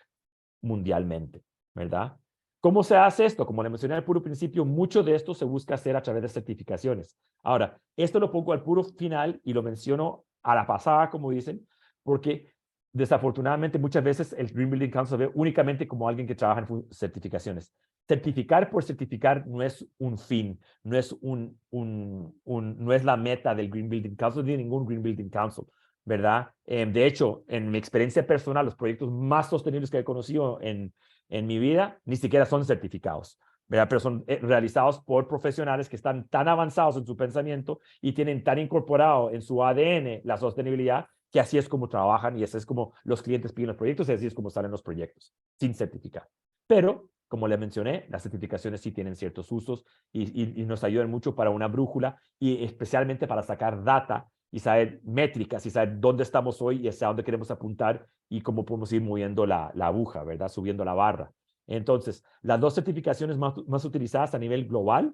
mundialmente, ¿verdad? ¿Cómo se hace esto? Como le mencioné al puro principio, mucho de esto se busca hacer a través de certificaciones. Ahora, esto lo pongo al puro final y lo menciono a la pasada, como dicen, porque desafortunadamente muchas veces el Green Building Council ve únicamente como alguien que trabaja en certificaciones. Certificar por certificar no es un fin, no es, no es la meta del Green Building Council ni ningún Green Building Council, ¿verdad? De hecho, en mi experiencia personal, los proyectos más sostenibles que he conocido en mi vida ni siquiera son certificados, ¿verdad? Pero son realizados por profesionales que están tan avanzados en su pensamiento y tienen tan incorporado en su ADN la sostenibilidad que así es como trabajan y así es como los clientes piden los proyectos y así es como salen los proyectos, sin certificar. Pero, como le mencioné, las certificaciones sí tienen ciertos usos y nos ayudan mucho para una brújula y especialmente para sacar data y saber métricas y saber dónde estamos hoy y hacia dónde queremos apuntar y cómo podemos ir moviendo la aguja, ¿verdad? Subiendo la barra. Entonces, las dos certificaciones más utilizadas a nivel global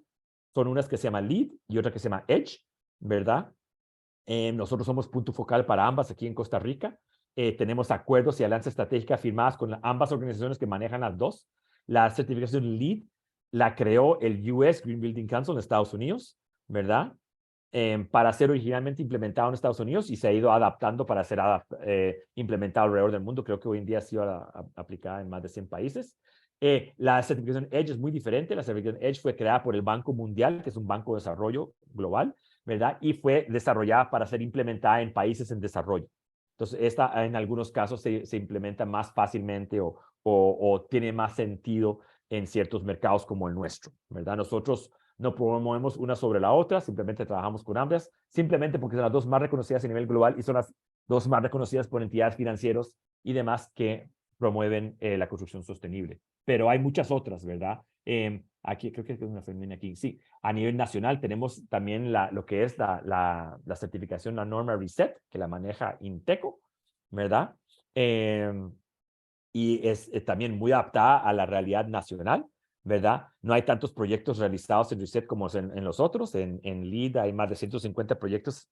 son unas que se llaman LEED y otra que se llama EDGE, ¿verdad? Nosotros somos punto focal para ambas aquí en Costa Rica. Tenemos acuerdos y alianzas estratégicas firmadas con ambas organizaciones que manejan las dos. La certificación LEED la creó el US Green Building Council en Estados Unidos, ¿verdad? Para ser originalmente implementado en Estados Unidos y se ha ido adaptando para ser implementado alrededor del mundo. Creo que hoy en día ha sido aplicada en más de 100 países. La certificación EDGE es muy diferente. La certificación EDGE fue creada por el Banco Mundial, que es un banco de desarrollo global, ¿verdad? Y fue desarrollada para ser implementada en países en desarrollo. Entonces, esta en algunos casos se implementa más fácilmente o tiene más sentido en ciertos mercados como el nuestro, ¿verdad? Nosotros no promovemos una sobre la otra, simplemente trabajamos con ambas, simplemente porque son las dos más reconocidas a nivel global y son las dos más reconocidas por entidades financieras y demás que promueven la construcción sostenible. Pero hay muchas otras, ¿verdad? Aquí creo que es una femenina aquí. Sí, a nivel nacional tenemos también lo que es la certificación, la norma RESET, que la maneja INTECO, ¿verdad? Y es también muy adaptada a la realidad nacional, ¿verdad? No hay tantos proyectos realizados en RESET como en los otros. En LEED hay más de 150 proyectos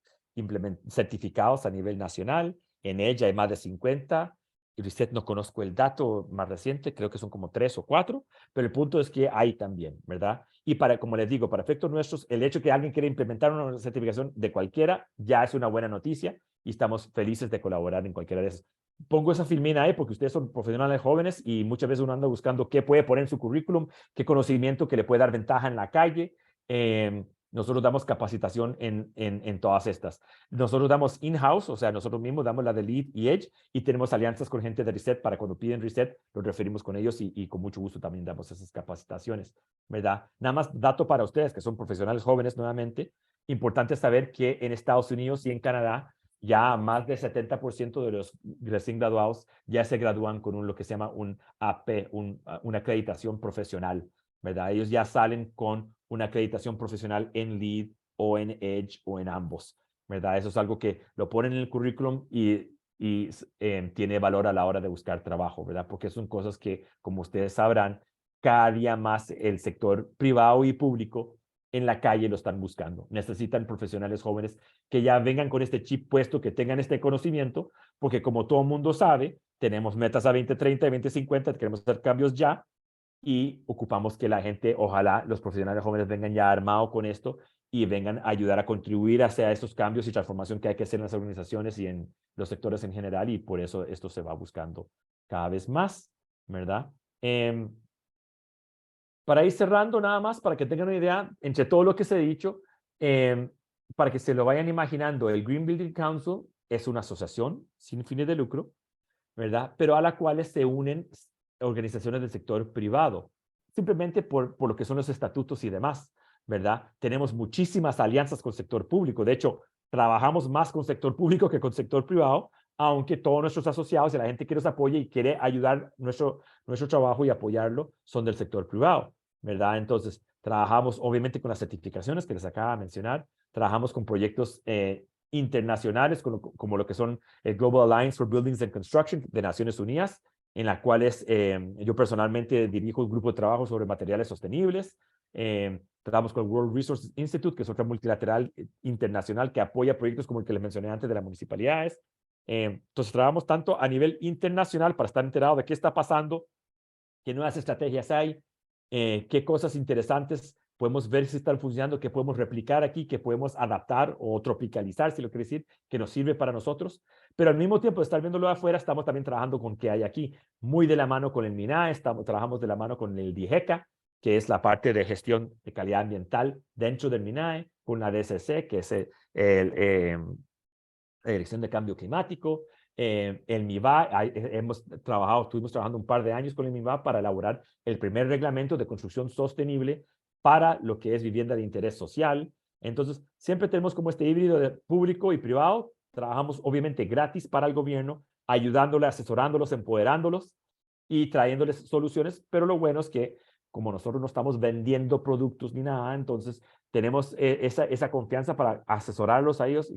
certificados a nivel nacional. En ella hay más de 50. RESET no conozco el dato más reciente, creo que son como 3 o 4, pero el punto es que hay también, ¿verdad? Y como les digo, para efectos nuestros, el hecho que alguien quiera implementar una certificación de cualquiera ya es una buena noticia y estamos felices de colaborar en cualquiera de esas. Pongo esa filmina ahí porque ustedes son profesionales jóvenes y muchas veces uno anda buscando qué puede poner en su currículum, qué conocimiento que le puede dar ventaja en la calle. Nosotros damos capacitación en todas estas. Nosotros damos in-house, o sea, nosotros mismos damos la de LEED y EDGE y tenemos alianzas con gente de RESET para cuando piden RESET, los referimos con ellos y con mucho gusto también damos esas capacitaciones, ¿verdad? Nada más dato para ustedes que son profesionales jóvenes nuevamente, importante saber que en Estados Unidos y en Canadá ya más del 70% de los recién graduados ya se gradúan con lo que se llama un AP, una acreditación profesional, ¿verdad? Ellos ya salen con una acreditación profesional en LEED o en EDGE o en ambos, ¿verdad? Eso es algo que lo ponen en el currículum y tiene valor a la hora de buscar trabajo, ¿verdad? Porque son cosas que, como ustedes sabrán, cada día más el sector privado y público en la calle lo están buscando. Necesitan profesionales jóvenes que ya vengan con este chip puesto, que tengan este conocimiento, porque como todo mundo sabe, tenemos metas a 2030 y 2050, queremos hacer cambios ya y ocupamos que la gente, ojalá los profesionales jóvenes vengan ya armados con esto y vengan a ayudar a contribuir hacia estos cambios y transformación que hay que hacer en las organizaciones y en los sectores en general y por eso esto se va buscando cada vez más, ¿verdad? Para ir cerrando nada más, para que tengan una idea, entre todo lo que se ha dicho, para que se lo vayan imaginando, el Green Building Council es una asociación sin fines de lucro, ¿verdad? Pero a la cual se unen organizaciones del sector privado, simplemente por lo que son los estatutos y demás, ¿verdad? Tenemos muchísimas alianzas con el sector público. De hecho, trabajamos más con el sector público que con el sector privado, aunque todos nuestros asociados y la gente que nos apoya y quiere ayudar nuestro trabajo y apoyarlo son del sector privado, ¿verdad? Entonces, trabajamos obviamente con las certificaciones que les acaba de mencionar, trabajamos con proyectos internacionales como lo que son el Global Alliance for Buildings and Construction de Naciones Unidas, en la cual yo personalmente dirijo un grupo de trabajo sobre materiales sostenibles. Trabajamos con el World Resources Institute, que es otra multilateral internacional que apoya proyectos como el que les mencioné antes de las municipalidades. Entonces, trabajamos tanto a nivel internacional para estar enterado de qué está pasando, qué nuevas estrategias hay, qué cosas interesantes podemos ver si están funcionando, qué podemos replicar aquí, qué podemos adaptar o tropicalizar, si lo quiere decir, que nos sirve para nosotros. Pero al mismo tiempo de estar viéndolo de afuera, estamos también trabajando con qué hay aquí, muy de la mano con el MINAE, trabajamos de la mano con el DIGECA, que es la parte de gestión de calidad ambiental dentro del MINAE, con la DCC, que es la Dirección de Cambio Climático, el MIVA, estuvimos trabajando un par de años con el MIVA para elaborar el primer reglamento de construcción sostenible para lo que es vivienda de interés social. Entonces, siempre tenemos como este híbrido de público y privado. Trabajamos obviamente gratis para el gobierno, ayudándoles, asesorándolos, empoderándolos y trayéndoles soluciones, pero lo bueno es que como nosotros no estamos vendiendo productos ni nada, entonces tenemos esa confianza para asesorarlos a ellos,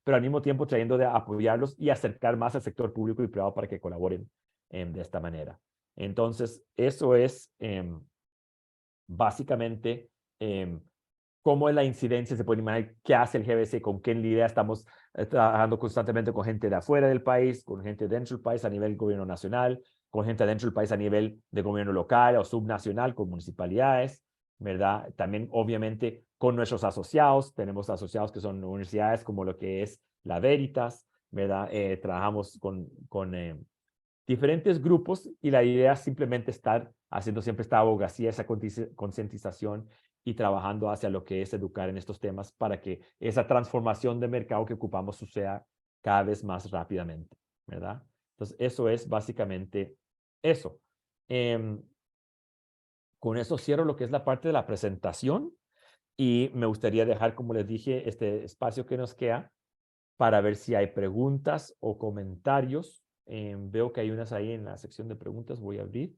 pero al mismo tiempo trayendo de apoyarlos y acercar más al sector público y privado para que colaboren de esta manera. Entonces, eso es básicamente cómo es la incidencia, se puede imaginar qué hace el GBC, con qué idea estamos trabajando constantemente con gente de afuera del país, con gente dentro del país a nivel gobierno nacional, con gente dentro del país a nivel de gobierno local o subnacional, con municipalidades, ¿verdad? También, obviamente, con nuestros asociados. Tenemos asociados que son universidades como lo que es la Veritas, ¿verdad? Trabajamos con diferentes grupos y la idea es simplemente estar haciendo siempre esta abogacía, esa concientización y trabajando hacia lo que es educar en estos temas para que esa transformación de mercado que ocupamos suceda cada vez más rápidamente, ¿verdad? Entonces, eso es básicamente eso. Con eso cierro lo que es la parte de la presentación y me gustaría dejar, como les dije, este espacio que nos queda para ver si hay preguntas o comentarios. Veo que hay unas ahí en la sección de preguntas, voy a abrir.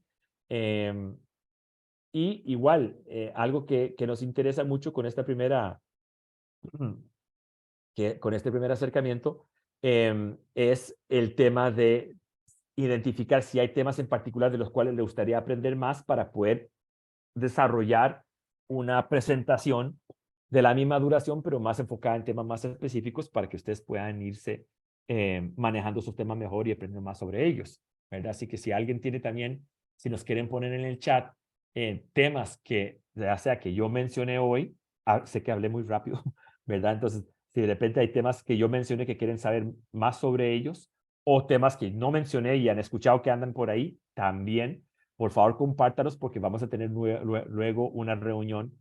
Y igual, algo que nos interesa mucho con esta con este primer acercamiento es el tema de identificar si hay temas en particular de los cuales le gustaría aprender más para poder desarrollar una presentación de la misma duración, pero más enfocada en temas más específicos para que ustedes puedan irse manejando sus temas mejor y aprender más sobre ellos, ¿verdad? Así que si alguien tiene también, si nos quieren poner en el chat temas que, ya sea que yo mencioné hoy, sé que hablé muy rápido, ¿verdad? Entonces, si de repente hay temas que yo mencioné que quieren saber más sobre ellos, o temas que no mencioné y han escuchado que andan por ahí, también, por favor, compártalos porque vamos a tener luego una reunión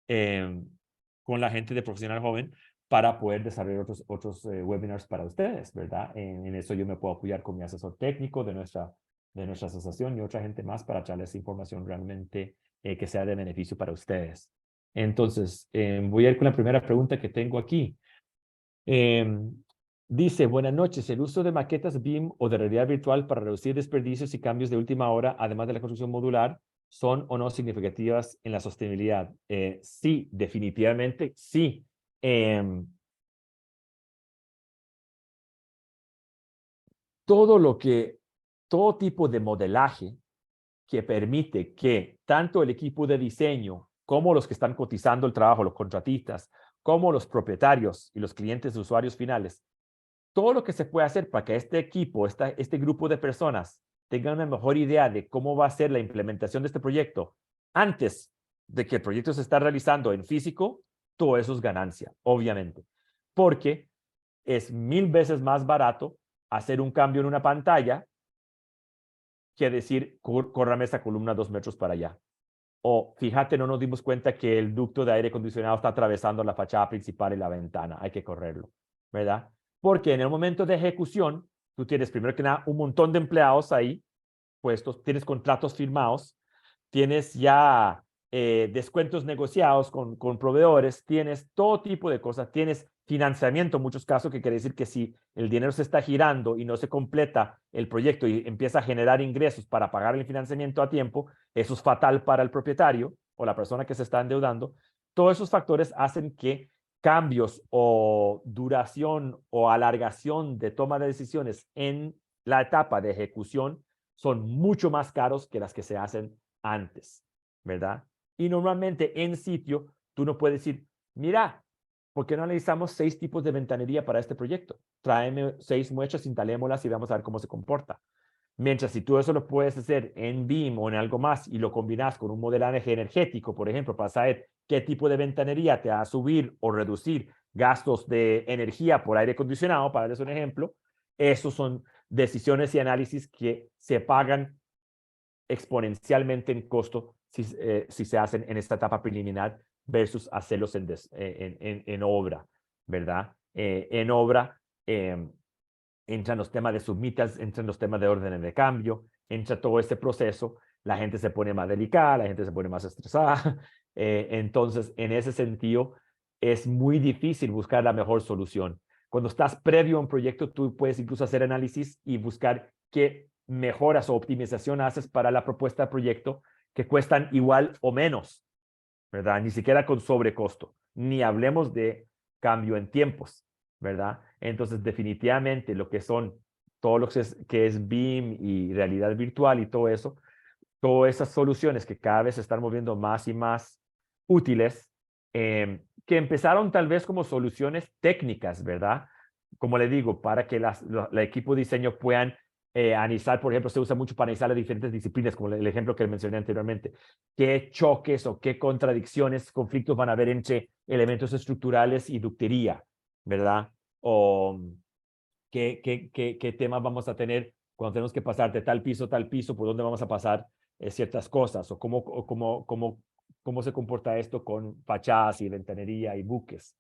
con la gente de Profesional Joven para poder desarrollar otros webinars para ustedes, ¿verdad? En eso yo me puedo apoyar con mi asesor técnico de nuestra asociación y otra gente más para echarles información realmente que sea de beneficio para ustedes. Entonces, voy a ir con la primera pregunta que tengo aquí. Dice, buenas noches, ¿el uso de maquetas BIM o de realidad virtual para reducir desperdicios y cambios de última hora, además de la construcción modular, son o no significativas en la sostenibilidad? Sí, definitivamente sí. Todo tipo de modelaje que permite que tanto el equipo de diseño como los que están cotizando el trabajo, los contratistas, como los propietarios y los clientes de usuarios finales, todo lo que se puede hacer para que este equipo, este grupo de personas tengan una mejor idea de cómo va a ser la implementación de este proyecto antes de que el proyecto se está realizando en físico, todo eso es ganancia, obviamente, porque es 1000 veces más barato hacer un cambio en una pantalla que decir, córrame esta columna 2 metros para allá. O fíjate, no nos dimos cuenta que el ducto de aire acondicionado está atravesando la fachada principal y la ventana. Hay que correrlo, ¿verdad? Porque en el momento de ejecución, tú tienes primero que nada un montón de empleados ahí puestos, tienes contratos firmados, tienes ya descuentos negociados con proveedores, tienes todo tipo de cosas, tienes financiamiento en muchos casos, que quiere decir que si el dinero se está girando y no se completa el proyecto y empieza a generar ingresos para pagar el financiamiento a tiempo, eso es fatal para el propietario o la persona que se está endeudando. Todos esos factores hacen que cambios o duración o alargación de toma de decisiones en la etapa de ejecución son mucho más caros que las que se hacen antes, ¿verdad? Y normalmente en sitio, tú no puedes decir, mira, ¿por qué no analizamos 6 tipos de ventanería para este proyecto? Tráeme 6 muestras, instalémoslas y vamos a ver cómo se comporta. Mientras si tú eso lo puedes hacer en BIM o en algo más y lo combinas con un modelaje energético, por ejemplo, para saber qué tipo de ventanería te va a subir o reducir gastos de energía por aire acondicionado, para darles un ejemplo, esos son decisiones y análisis que se pagan exponencialmente en costo si se hacen en esta etapa preliminar versus hacerlos en obra, ¿verdad? En obra entran los temas de submitas, entran los temas de órdenes de cambio, entra todo este proceso, la gente se pone más delicada, la gente se pone más estresada. Entonces, en ese sentido, es muy difícil buscar la mejor solución. Cuando estás previo a un proyecto, tú puedes incluso hacer análisis y buscar qué mejoras o optimización haces para la propuesta de proyecto que cuestan igual o menos, ¿verdad? Ni siquiera con sobrecosto, ni hablemos de cambio en tiempos, ¿verdad? Entonces, definitivamente lo que son todo lo que es BIM y realidad virtual y todo eso, todas esas soluciones que cada vez se están moviendo más y más útiles, que empezaron tal vez como soluciones técnicas, ¿verdad? Como le digo, para que la equipo de diseño puedan analizar, por ejemplo, se usa mucho para analizar las diferentes disciplinas, como el ejemplo que mencioné anteriormente, qué choques o qué contradicciones, conflictos van a haber entre elementos estructurales y ductería, ¿verdad? O qué temas vamos a tener cuando tenemos que pasar de tal piso a tal piso, por dónde vamos a pasar ciertas cosas, o cómo se comporta esto con fachadas y ventanería y buques.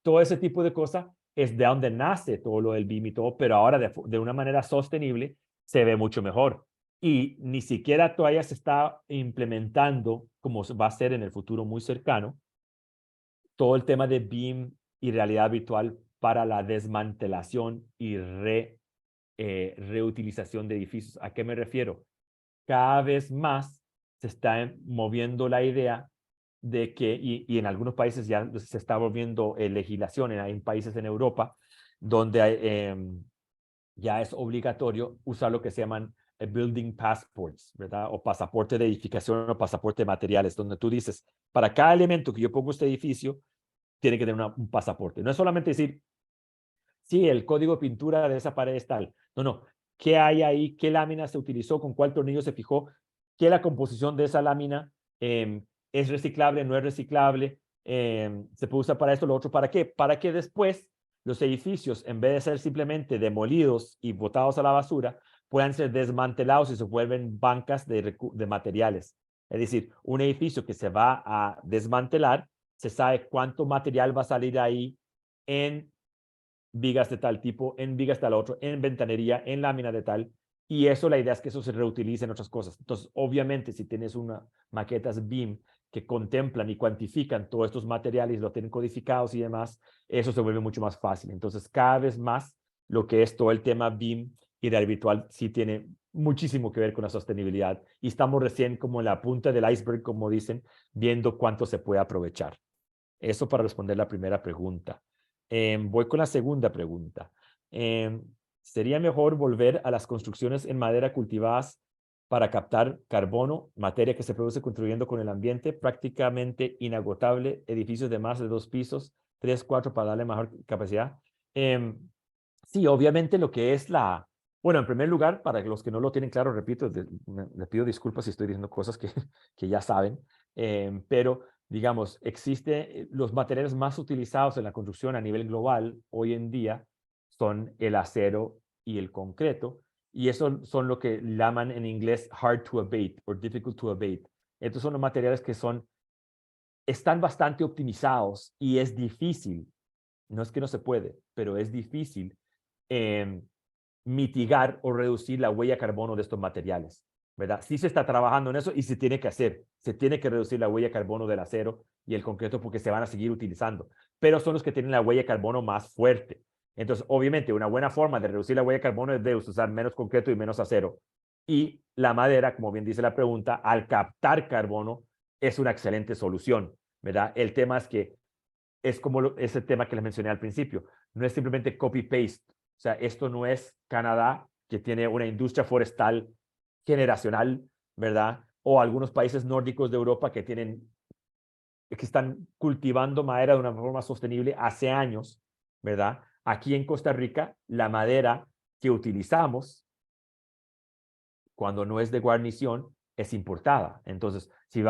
Todo ese tipo de cosas es de donde nace todo lo del BIM y todo, pero ahora de una manera sostenible se ve mucho mejor. Y ni siquiera todavía se está implementando, como va a ser en el futuro muy cercano, todo el tema de BIM y realidad virtual para la desmantelación y reutilización de edificios. ¿A qué me refiero? Cada vez más se está moviendo la idea de que, y en algunos países ya se está volviendo legislación, hay países en Europa donde ya es obligatorio usar lo que se llaman building passports, ¿verdad? O pasaporte de edificación o pasaporte de materiales, donde tú dices, para cada elemento que yo pongo este edificio, tiene que tener un pasaporte. No es solamente decir, sí, el código de pintura de esa pared es tal. No, no. ¿Qué hay ahí? ¿Qué lámina se utilizó? ¿Con cuál tornillo se fijó? ¿Qué la composición de esa lámina? ¿Es reciclable? ¿No es reciclable? ¿Se puede usar para esto? ¿Lo otro para qué? Para que después los edificios, en vez de ser simplemente demolidos y botados a la basura, puedan ser desmantelados y se vuelven bancas de materiales. Es decir, un edificio que se va a desmantelar, se sabe cuánto material va a salir ahí en vigas de tal tipo, en vigas de tal otro, en ventanería, en lámina de tal, y eso la idea es que eso se reutilice en otras cosas. Entonces, obviamente, si tienes maquetas BIM que contemplan y cuantifican todos estos materiales, lo tienen codificados y demás, eso se vuelve mucho más fácil. Entonces, cada vez más lo que es todo el tema BIM y realidad virtual sí tiene muchísimo que ver con la sostenibilidad y estamos recién como en la punta del iceberg, como dicen, viendo cuánto se puede aprovechar. Eso para responder la primera pregunta. Voy con la segunda pregunta. ¿Sería mejor volver a las construcciones en madera cultivadas para captar carbono, materia que se produce contribuyendo con el ambiente, prácticamente inagotable, edificios de más de 2 pisos, 3, 4 para darle mejor capacidad? Sí, obviamente lo que es bueno, en primer lugar, para los que no lo tienen claro, repito, les pido disculpas si estoy diciendo cosas que ya saben, pero digamos, los materiales más utilizados en la construcción a nivel global hoy en día son el acero y el concreto, y eso son lo que llaman en inglés hard to abate o difficult to abate. Estos son los materiales que están bastante optimizados y es difícil, no es que no se puede, pero es difícil mitigar o reducir la huella de carbono de estos materiales, ¿verdad? Sí se está trabajando en eso y se tiene que hacer. Se tiene que reducir la huella de carbono del acero y el concreto porque se van a seguir utilizando, pero son los que tienen la huella de carbono más fuerte. Entonces, obviamente, una buena forma de reducir la huella de carbono es de usar menos concreto y menos acero. Y la madera, como bien dice la pregunta, al captar carbono es una excelente solución, ¿verdad? El tema es que es como ese tema que les mencioné al principio. No es simplemente copy-paste. O sea, esto no es Canadá, que tiene una industria forestal generacional, ¿verdad? O algunos países nórdicos de Europa que están cultivando madera de una forma sostenible hace años, ¿verdad? Aquí en Costa Rica, la madera que utilizamos cuando no es de guarnición es importada. Entonces, si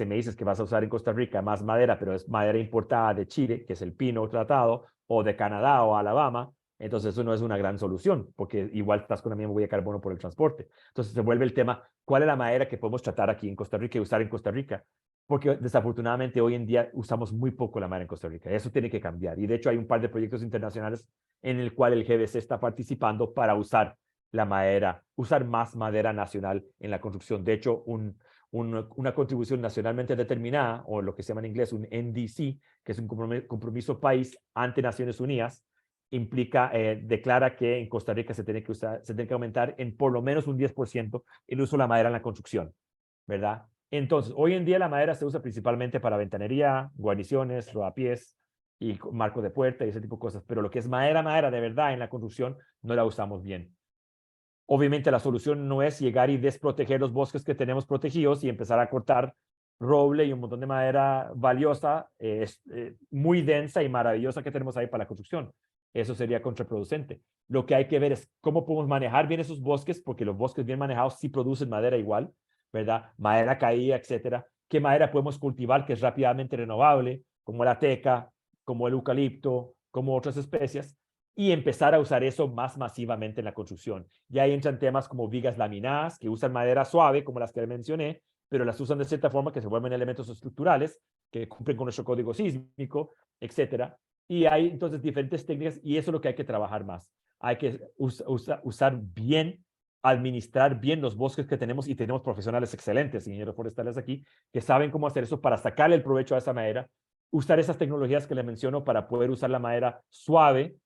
me dices que vas a usar en Costa Rica más madera, pero es madera importada de Chile, que es el pino tratado, o de Canadá o Alabama, entonces eso no es una gran solución, porque igual estás con la misma huella de carbono por el transporte. Entonces se vuelve el tema, ¿cuál es la madera que podemos tratar aquí en Costa Rica y usar en Costa Rica? Porque desafortunadamente hoy en día usamos muy poco la madera en Costa Rica. Eso tiene que cambiar. Y de hecho hay un par de proyectos internacionales en el cual el GBC está participando para usar la madera, usar más madera nacional en la construcción. De hecho, una contribución nacionalmente determinada, o lo que se llama en inglés un NDC, que es un compromiso país ante Naciones Unidas, declara que en Costa Rica se tiene que aumentar en por lo menos un 10% el uso de la madera en la construcción, ¿verdad? Entonces, hoy en día la madera se usa principalmente para ventanería, guarniciones, rodapiés y marco de puerta y ese tipo de cosas, pero lo que es madera de verdad en la construcción no la usamos bien. Obviamente la solución no es llegar y desproteger los bosques que tenemos protegidos y empezar a cortar roble y un montón de madera valiosa, muy densa y maravillosa que tenemos ahí para la construcción. Eso sería contraproducente. Lo que hay que ver es cómo podemos manejar bien esos bosques, porque los bosques bien manejados sí producen madera igual, ¿verdad? Madera caída, etcétera. ¿Qué madera podemos cultivar que es rápidamente renovable, como la teca, como el eucalipto, como otras especies? Y empezar a usar eso más masivamente en la construcción. Y ahí entran temas como vigas laminadas, que usan madera suave, como las que mencioné, pero las usan de cierta forma que se vuelven elementos estructurales, que cumplen con nuestro código sísmico, etcétera. Y hay entonces diferentes técnicas y eso es lo que hay que trabajar más. Hay que usar bien, administrar bien los bosques que tenemos y tenemos profesionales excelentes, ingenieros forestales aquí, que saben cómo hacer eso para sacarle el provecho a esa madera, usar esas tecnologías que le menciono para poder usar la madera suave,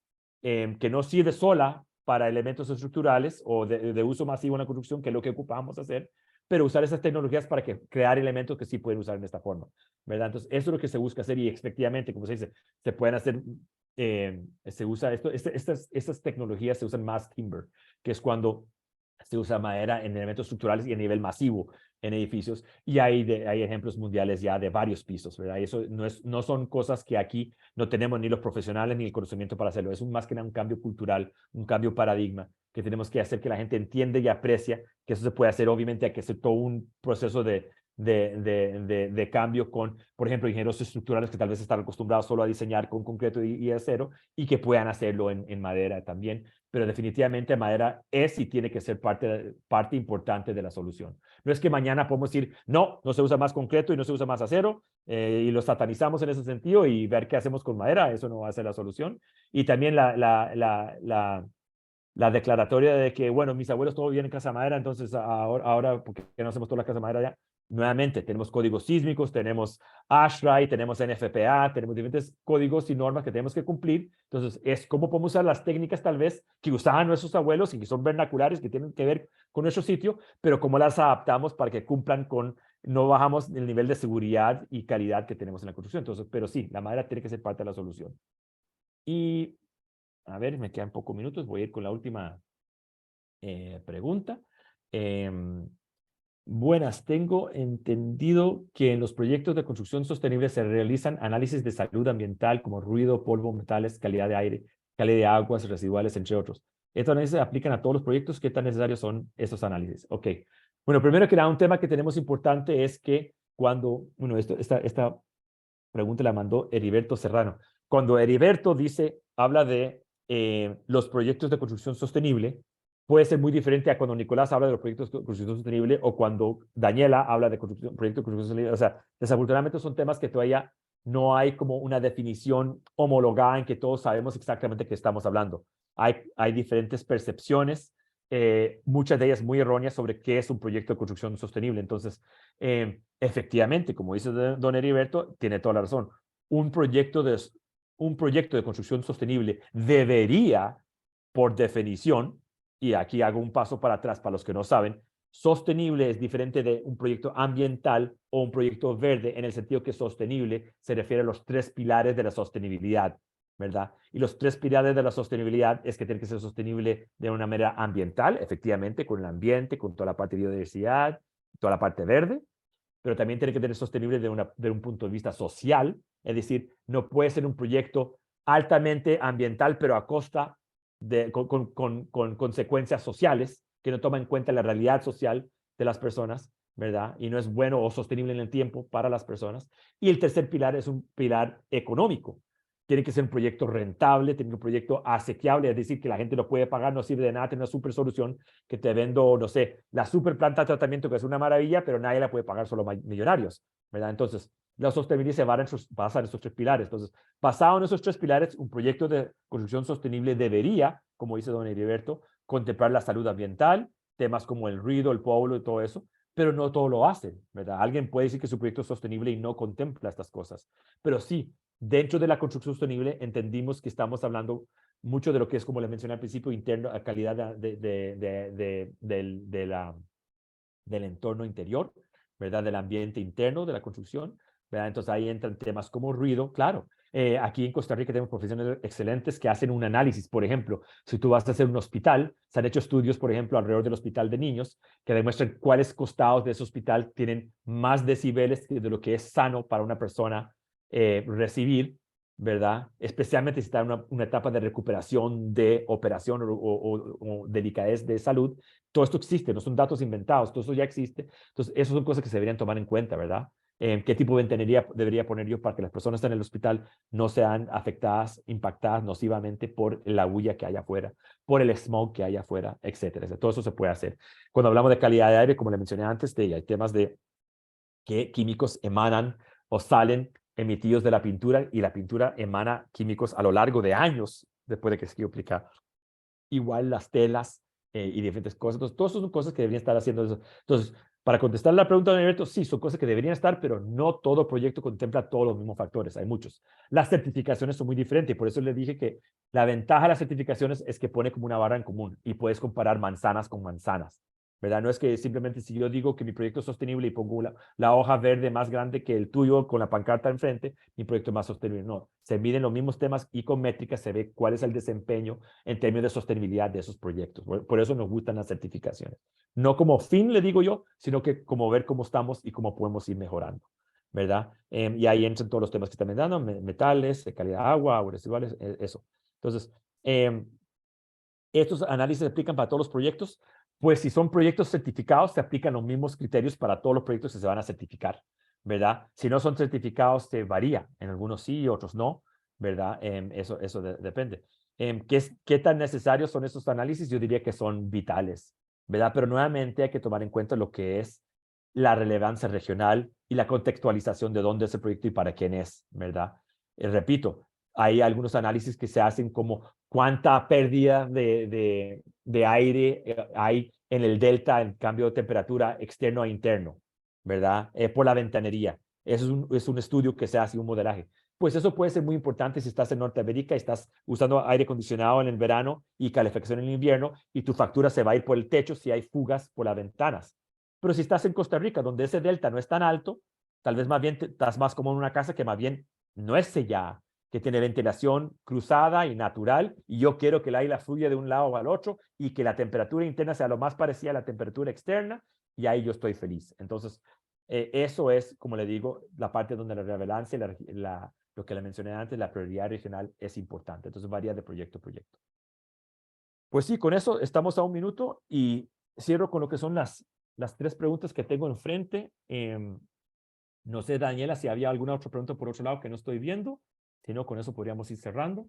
que no sirve sola para elementos estructurales o de uso masivo en la construcción, que es lo que ocupamos hacer, pero usar esas tecnologías para crear elementos que sí pueden usar de esta forma, ¿verdad? Entonces, eso es lo que se busca hacer y efectivamente, como se dice, se pueden hacer, se usa estas tecnologías se usan más timber, que es cuando se usa madera en elementos estructurales y a nivel masivo en edificios, y hay ejemplos mundiales ya de varios pisos, ¿verdad? Y eso no son cosas que aquí no tenemos ni los profesionales ni el conocimiento para hacerlo. Es más que nada un cambio cultural, un cambio paradigma que tenemos que hacer que la gente entienda y aprecia que eso se puede hacer. Obviamente hay que hacer todo un proceso de cambio con, por ejemplo, ingenieros estructurales que tal vez están acostumbrados solo a diseñar con concreto y acero y que puedan hacerlo en madera también. Pero definitivamente madera es y tiene que ser parte importante de la solución. No es que mañana podemos decir, no se usa más concreto y no se usa más acero, y lo satanizamos en ese sentido y ver qué hacemos con madera. Eso no va a ser la solución. Y también la declaratoria de que, bueno, mis abuelos todos viven en casa de madera, entonces ahora ¿por qué no hacemos toda la casa de madera ya? Nuevamente, tenemos códigos sísmicos, tenemos ASHRAE, tenemos NFPA, tenemos diferentes códigos y normas que tenemos que cumplir. Entonces, es cómo podemos usar las técnicas tal vez que usaban nuestros abuelos y que son vernaculares, que tienen que ver con nuestro sitio, pero cómo las adaptamos para que cumplan no bajamos el nivel de seguridad y calidad que tenemos en la construcción. Entonces, pero sí, la madera tiene que ser parte de la solución. Y, a ver, me quedan pocos minutos, voy a ir con la última pregunta. Buenas, tengo entendido que en los proyectos de construcción sostenible se realizan análisis de salud ambiental como ruido, polvo, metales, calidad de aire, calidad de aguas residuales, entre otros. ¿Estos análisis se aplican a todos los proyectos? ¿Qué tan necesarios son estos análisis? Ok. Bueno, primero que nada, un tema que tenemos importante es que esta pregunta la mandó Heriberto Serrano. Cuando Heriberto habla de los proyectos de construcción sostenible, puede ser muy diferente a cuando Nicolás habla de los proyectos de construcción sostenible o cuando Daniela habla de proyectos de construcción sostenible. O sea, desafortunadamente son temas que todavía no hay como una definición homologada en que todos sabemos exactamente qué estamos hablando. Hay diferentes percepciones, muchas de ellas muy erróneas sobre qué es un proyecto de construcción sostenible. Entonces, efectivamente, como dice don Heriberto, tiene toda la razón. Un proyecto de construcción sostenible debería, por definición, y aquí hago un paso para atrás para los que no saben, sostenible es diferente de un proyecto ambiental o un proyecto verde en el sentido que sostenible se refiere a los 3 pilares de la sostenibilidad, ¿verdad? Y los 3 pilares de la sostenibilidad es que tiene que ser sostenible de una manera ambiental, efectivamente, con el ambiente, con toda la parte de biodiversidad, toda la parte verde, pero también tiene que ser sostenible de un punto de vista social, es decir, no puede ser un proyecto altamente ambiental, pero a costa con consecuencias sociales, que no toma en cuenta la realidad social de las personas, ¿verdad? Y no es bueno o sostenible en el tiempo para las personas. Y el tercer pilar es un pilar económico. Tiene que ser un proyecto rentable, tiene que ser un proyecto asequible, es decir, que la gente lo puede pagar, no sirve de nada tener una super solución que te vendo, no sé, la super planta de tratamiento que es una maravilla, pero nadie la puede pagar, solo millonarios, ¿verdad? Entonces, la sostenibilidad se basa en esos 3 pilares. Entonces, basado en esos 3 pilares, un proyecto de construcción sostenible debería, como dice don Heriberto, contemplar la salud ambiental, temas como el ruido, el pueblo y todo eso, pero no todo lo hacen, ¿verdad? Alguien puede decir que su proyecto es sostenible y no contempla estas cosas, pero sí, dentro de la construcción sostenible entendimos que estamos hablando mucho de lo que es, como le mencioné al principio, interno, a calidad del entorno interior, ¿verdad? Del ambiente interno de la construcción, ¿verdad? Entonces ahí entran temas como ruido, claro. Aquí en Costa Rica tenemos profesionales excelentes que hacen un análisis. Por ejemplo, si tú vas a hacer un hospital, se han hecho estudios, por ejemplo, alrededor del hospital de niños, que demuestran cuáles costados de ese hospital tienen más decibeles de lo que es sano para una persona recibir, ¿verdad? Especialmente si está en una etapa de recuperación de operación o delicadez de salud. Todo esto existe, no son datos inventados, todo eso ya existe. Entonces, esas son cosas que se deberían tomar en cuenta, ¿verdad? ¿Qué tipo de ventanería debería poner yo para que las personas que están en el hospital no sean afectadas, impactadas nocivamente por la bulla que hay afuera, por el smog que hay afuera, etcétera? Todo eso se puede hacer. Cuando hablamos de calidad de aire, como le mencioné antes, hay temas de qué químicos emanan o salen emitidos de la pintura, y la pintura emana químicos a lo largo de años después de que se aplica. Igual las telas y diferentes cosas. Entonces, todas son cosas que deberían estar haciendo eso. Entonces, para contestar la pregunta de Alberto, sí, son cosas que deberían estar, pero no todo proyecto contempla todos los mismos factores. Hay muchos. Las certificaciones son muy diferentes, y por eso les dije que la ventaja de las certificaciones es que pone como una barra en común y puedes comparar manzanas con manzanas, ¿verdad? No es que simplemente si yo digo que mi proyecto es sostenible y pongo la hoja verde más grande que el tuyo con la pancarta enfrente, mi proyecto es más sostenible. No, se miden los mismos temas y con métricas se ve cuál es el desempeño en términos de sostenibilidad de esos proyectos. Por eso nos gustan las certificaciones. No como fin, le digo yo, sino que como ver cómo estamos y cómo podemos ir mejorando, ¿verdad? Y ahí entran todos los temas que están dando, metales, de calidad de agua, aguas residuales, eso. Entonces, estos análisis se aplican para todos los proyectos. Pues si son proyectos certificados, se aplican los mismos criterios para todos los proyectos que se van a certificar, ¿verdad? Si no son certificados, se varía. En algunos sí, otros no, ¿verdad? Eso depende. ¿Qué tan necesarios son estos análisis? Yo diría que son vitales, ¿verdad? Pero nuevamente hay que tomar en cuenta lo que es la relevancia regional y la contextualización de dónde es el proyecto y para quién es, ¿verdad? Repito, hay algunos análisis que se hacen como cuánta pérdida de aire hay en el delta en cambio de temperatura externo a interno, ¿verdad? Por la ventanería. Eso es un estudio que se hace, un modelaje. Pues eso puede ser muy importante si estás en Norteamérica y estás usando aire acondicionado en el verano y calefacción en el invierno, y tu factura se va a ir por el techo si hay fugas por las ventanas. Pero si estás en Costa Rica, donde ese delta no es tan alto, tal vez más bien estás más como en una casa que más bien no es sellada, que tiene ventilación cruzada y natural, y yo quiero que el aire fluya de un lado al otro y que la temperatura interna sea lo más parecida a la temperatura externa, y ahí yo estoy feliz. Entonces, eso es, como le digo, la parte donde la relevancia, lo que le mencioné antes, la prioridad regional es importante. Entonces, varía de proyecto a proyecto. Pues sí, con eso estamos a 1 minuto y cierro con lo que son las 3 preguntas que tengo enfrente. No sé, Daniela, si había alguna otra pregunta por otro lado que no estoy viendo. Si no, con eso podríamos ir cerrando.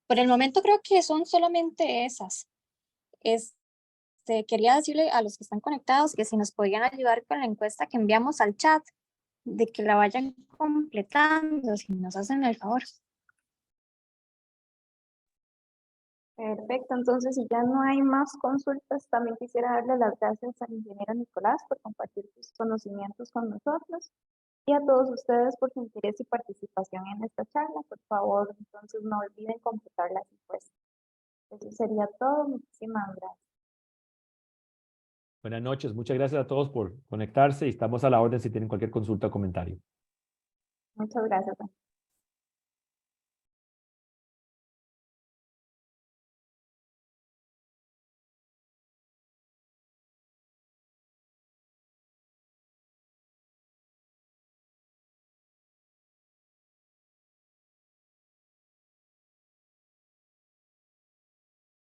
Por el momento creo que son solamente esas. Quería decirle a los que están conectados que si nos podían ayudar con la encuesta que enviamos al chat, de que la vayan completando, si nos hacen el favor. Perfecto, entonces si ya no hay más consultas, también quisiera darle las gracias al ingeniero Nicolás por compartir sus conocimientos con nosotros y a todos ustedes por su interés y participación en esta charla. Por favor, entonces no olviden completar las encuestas. Eso sería todo. Muchísimas gracias. Buenas noches. Muchas gracias a todos por conectarse y estamos a la orden si tienen cualquier consulta o comentario. Muchas gracias.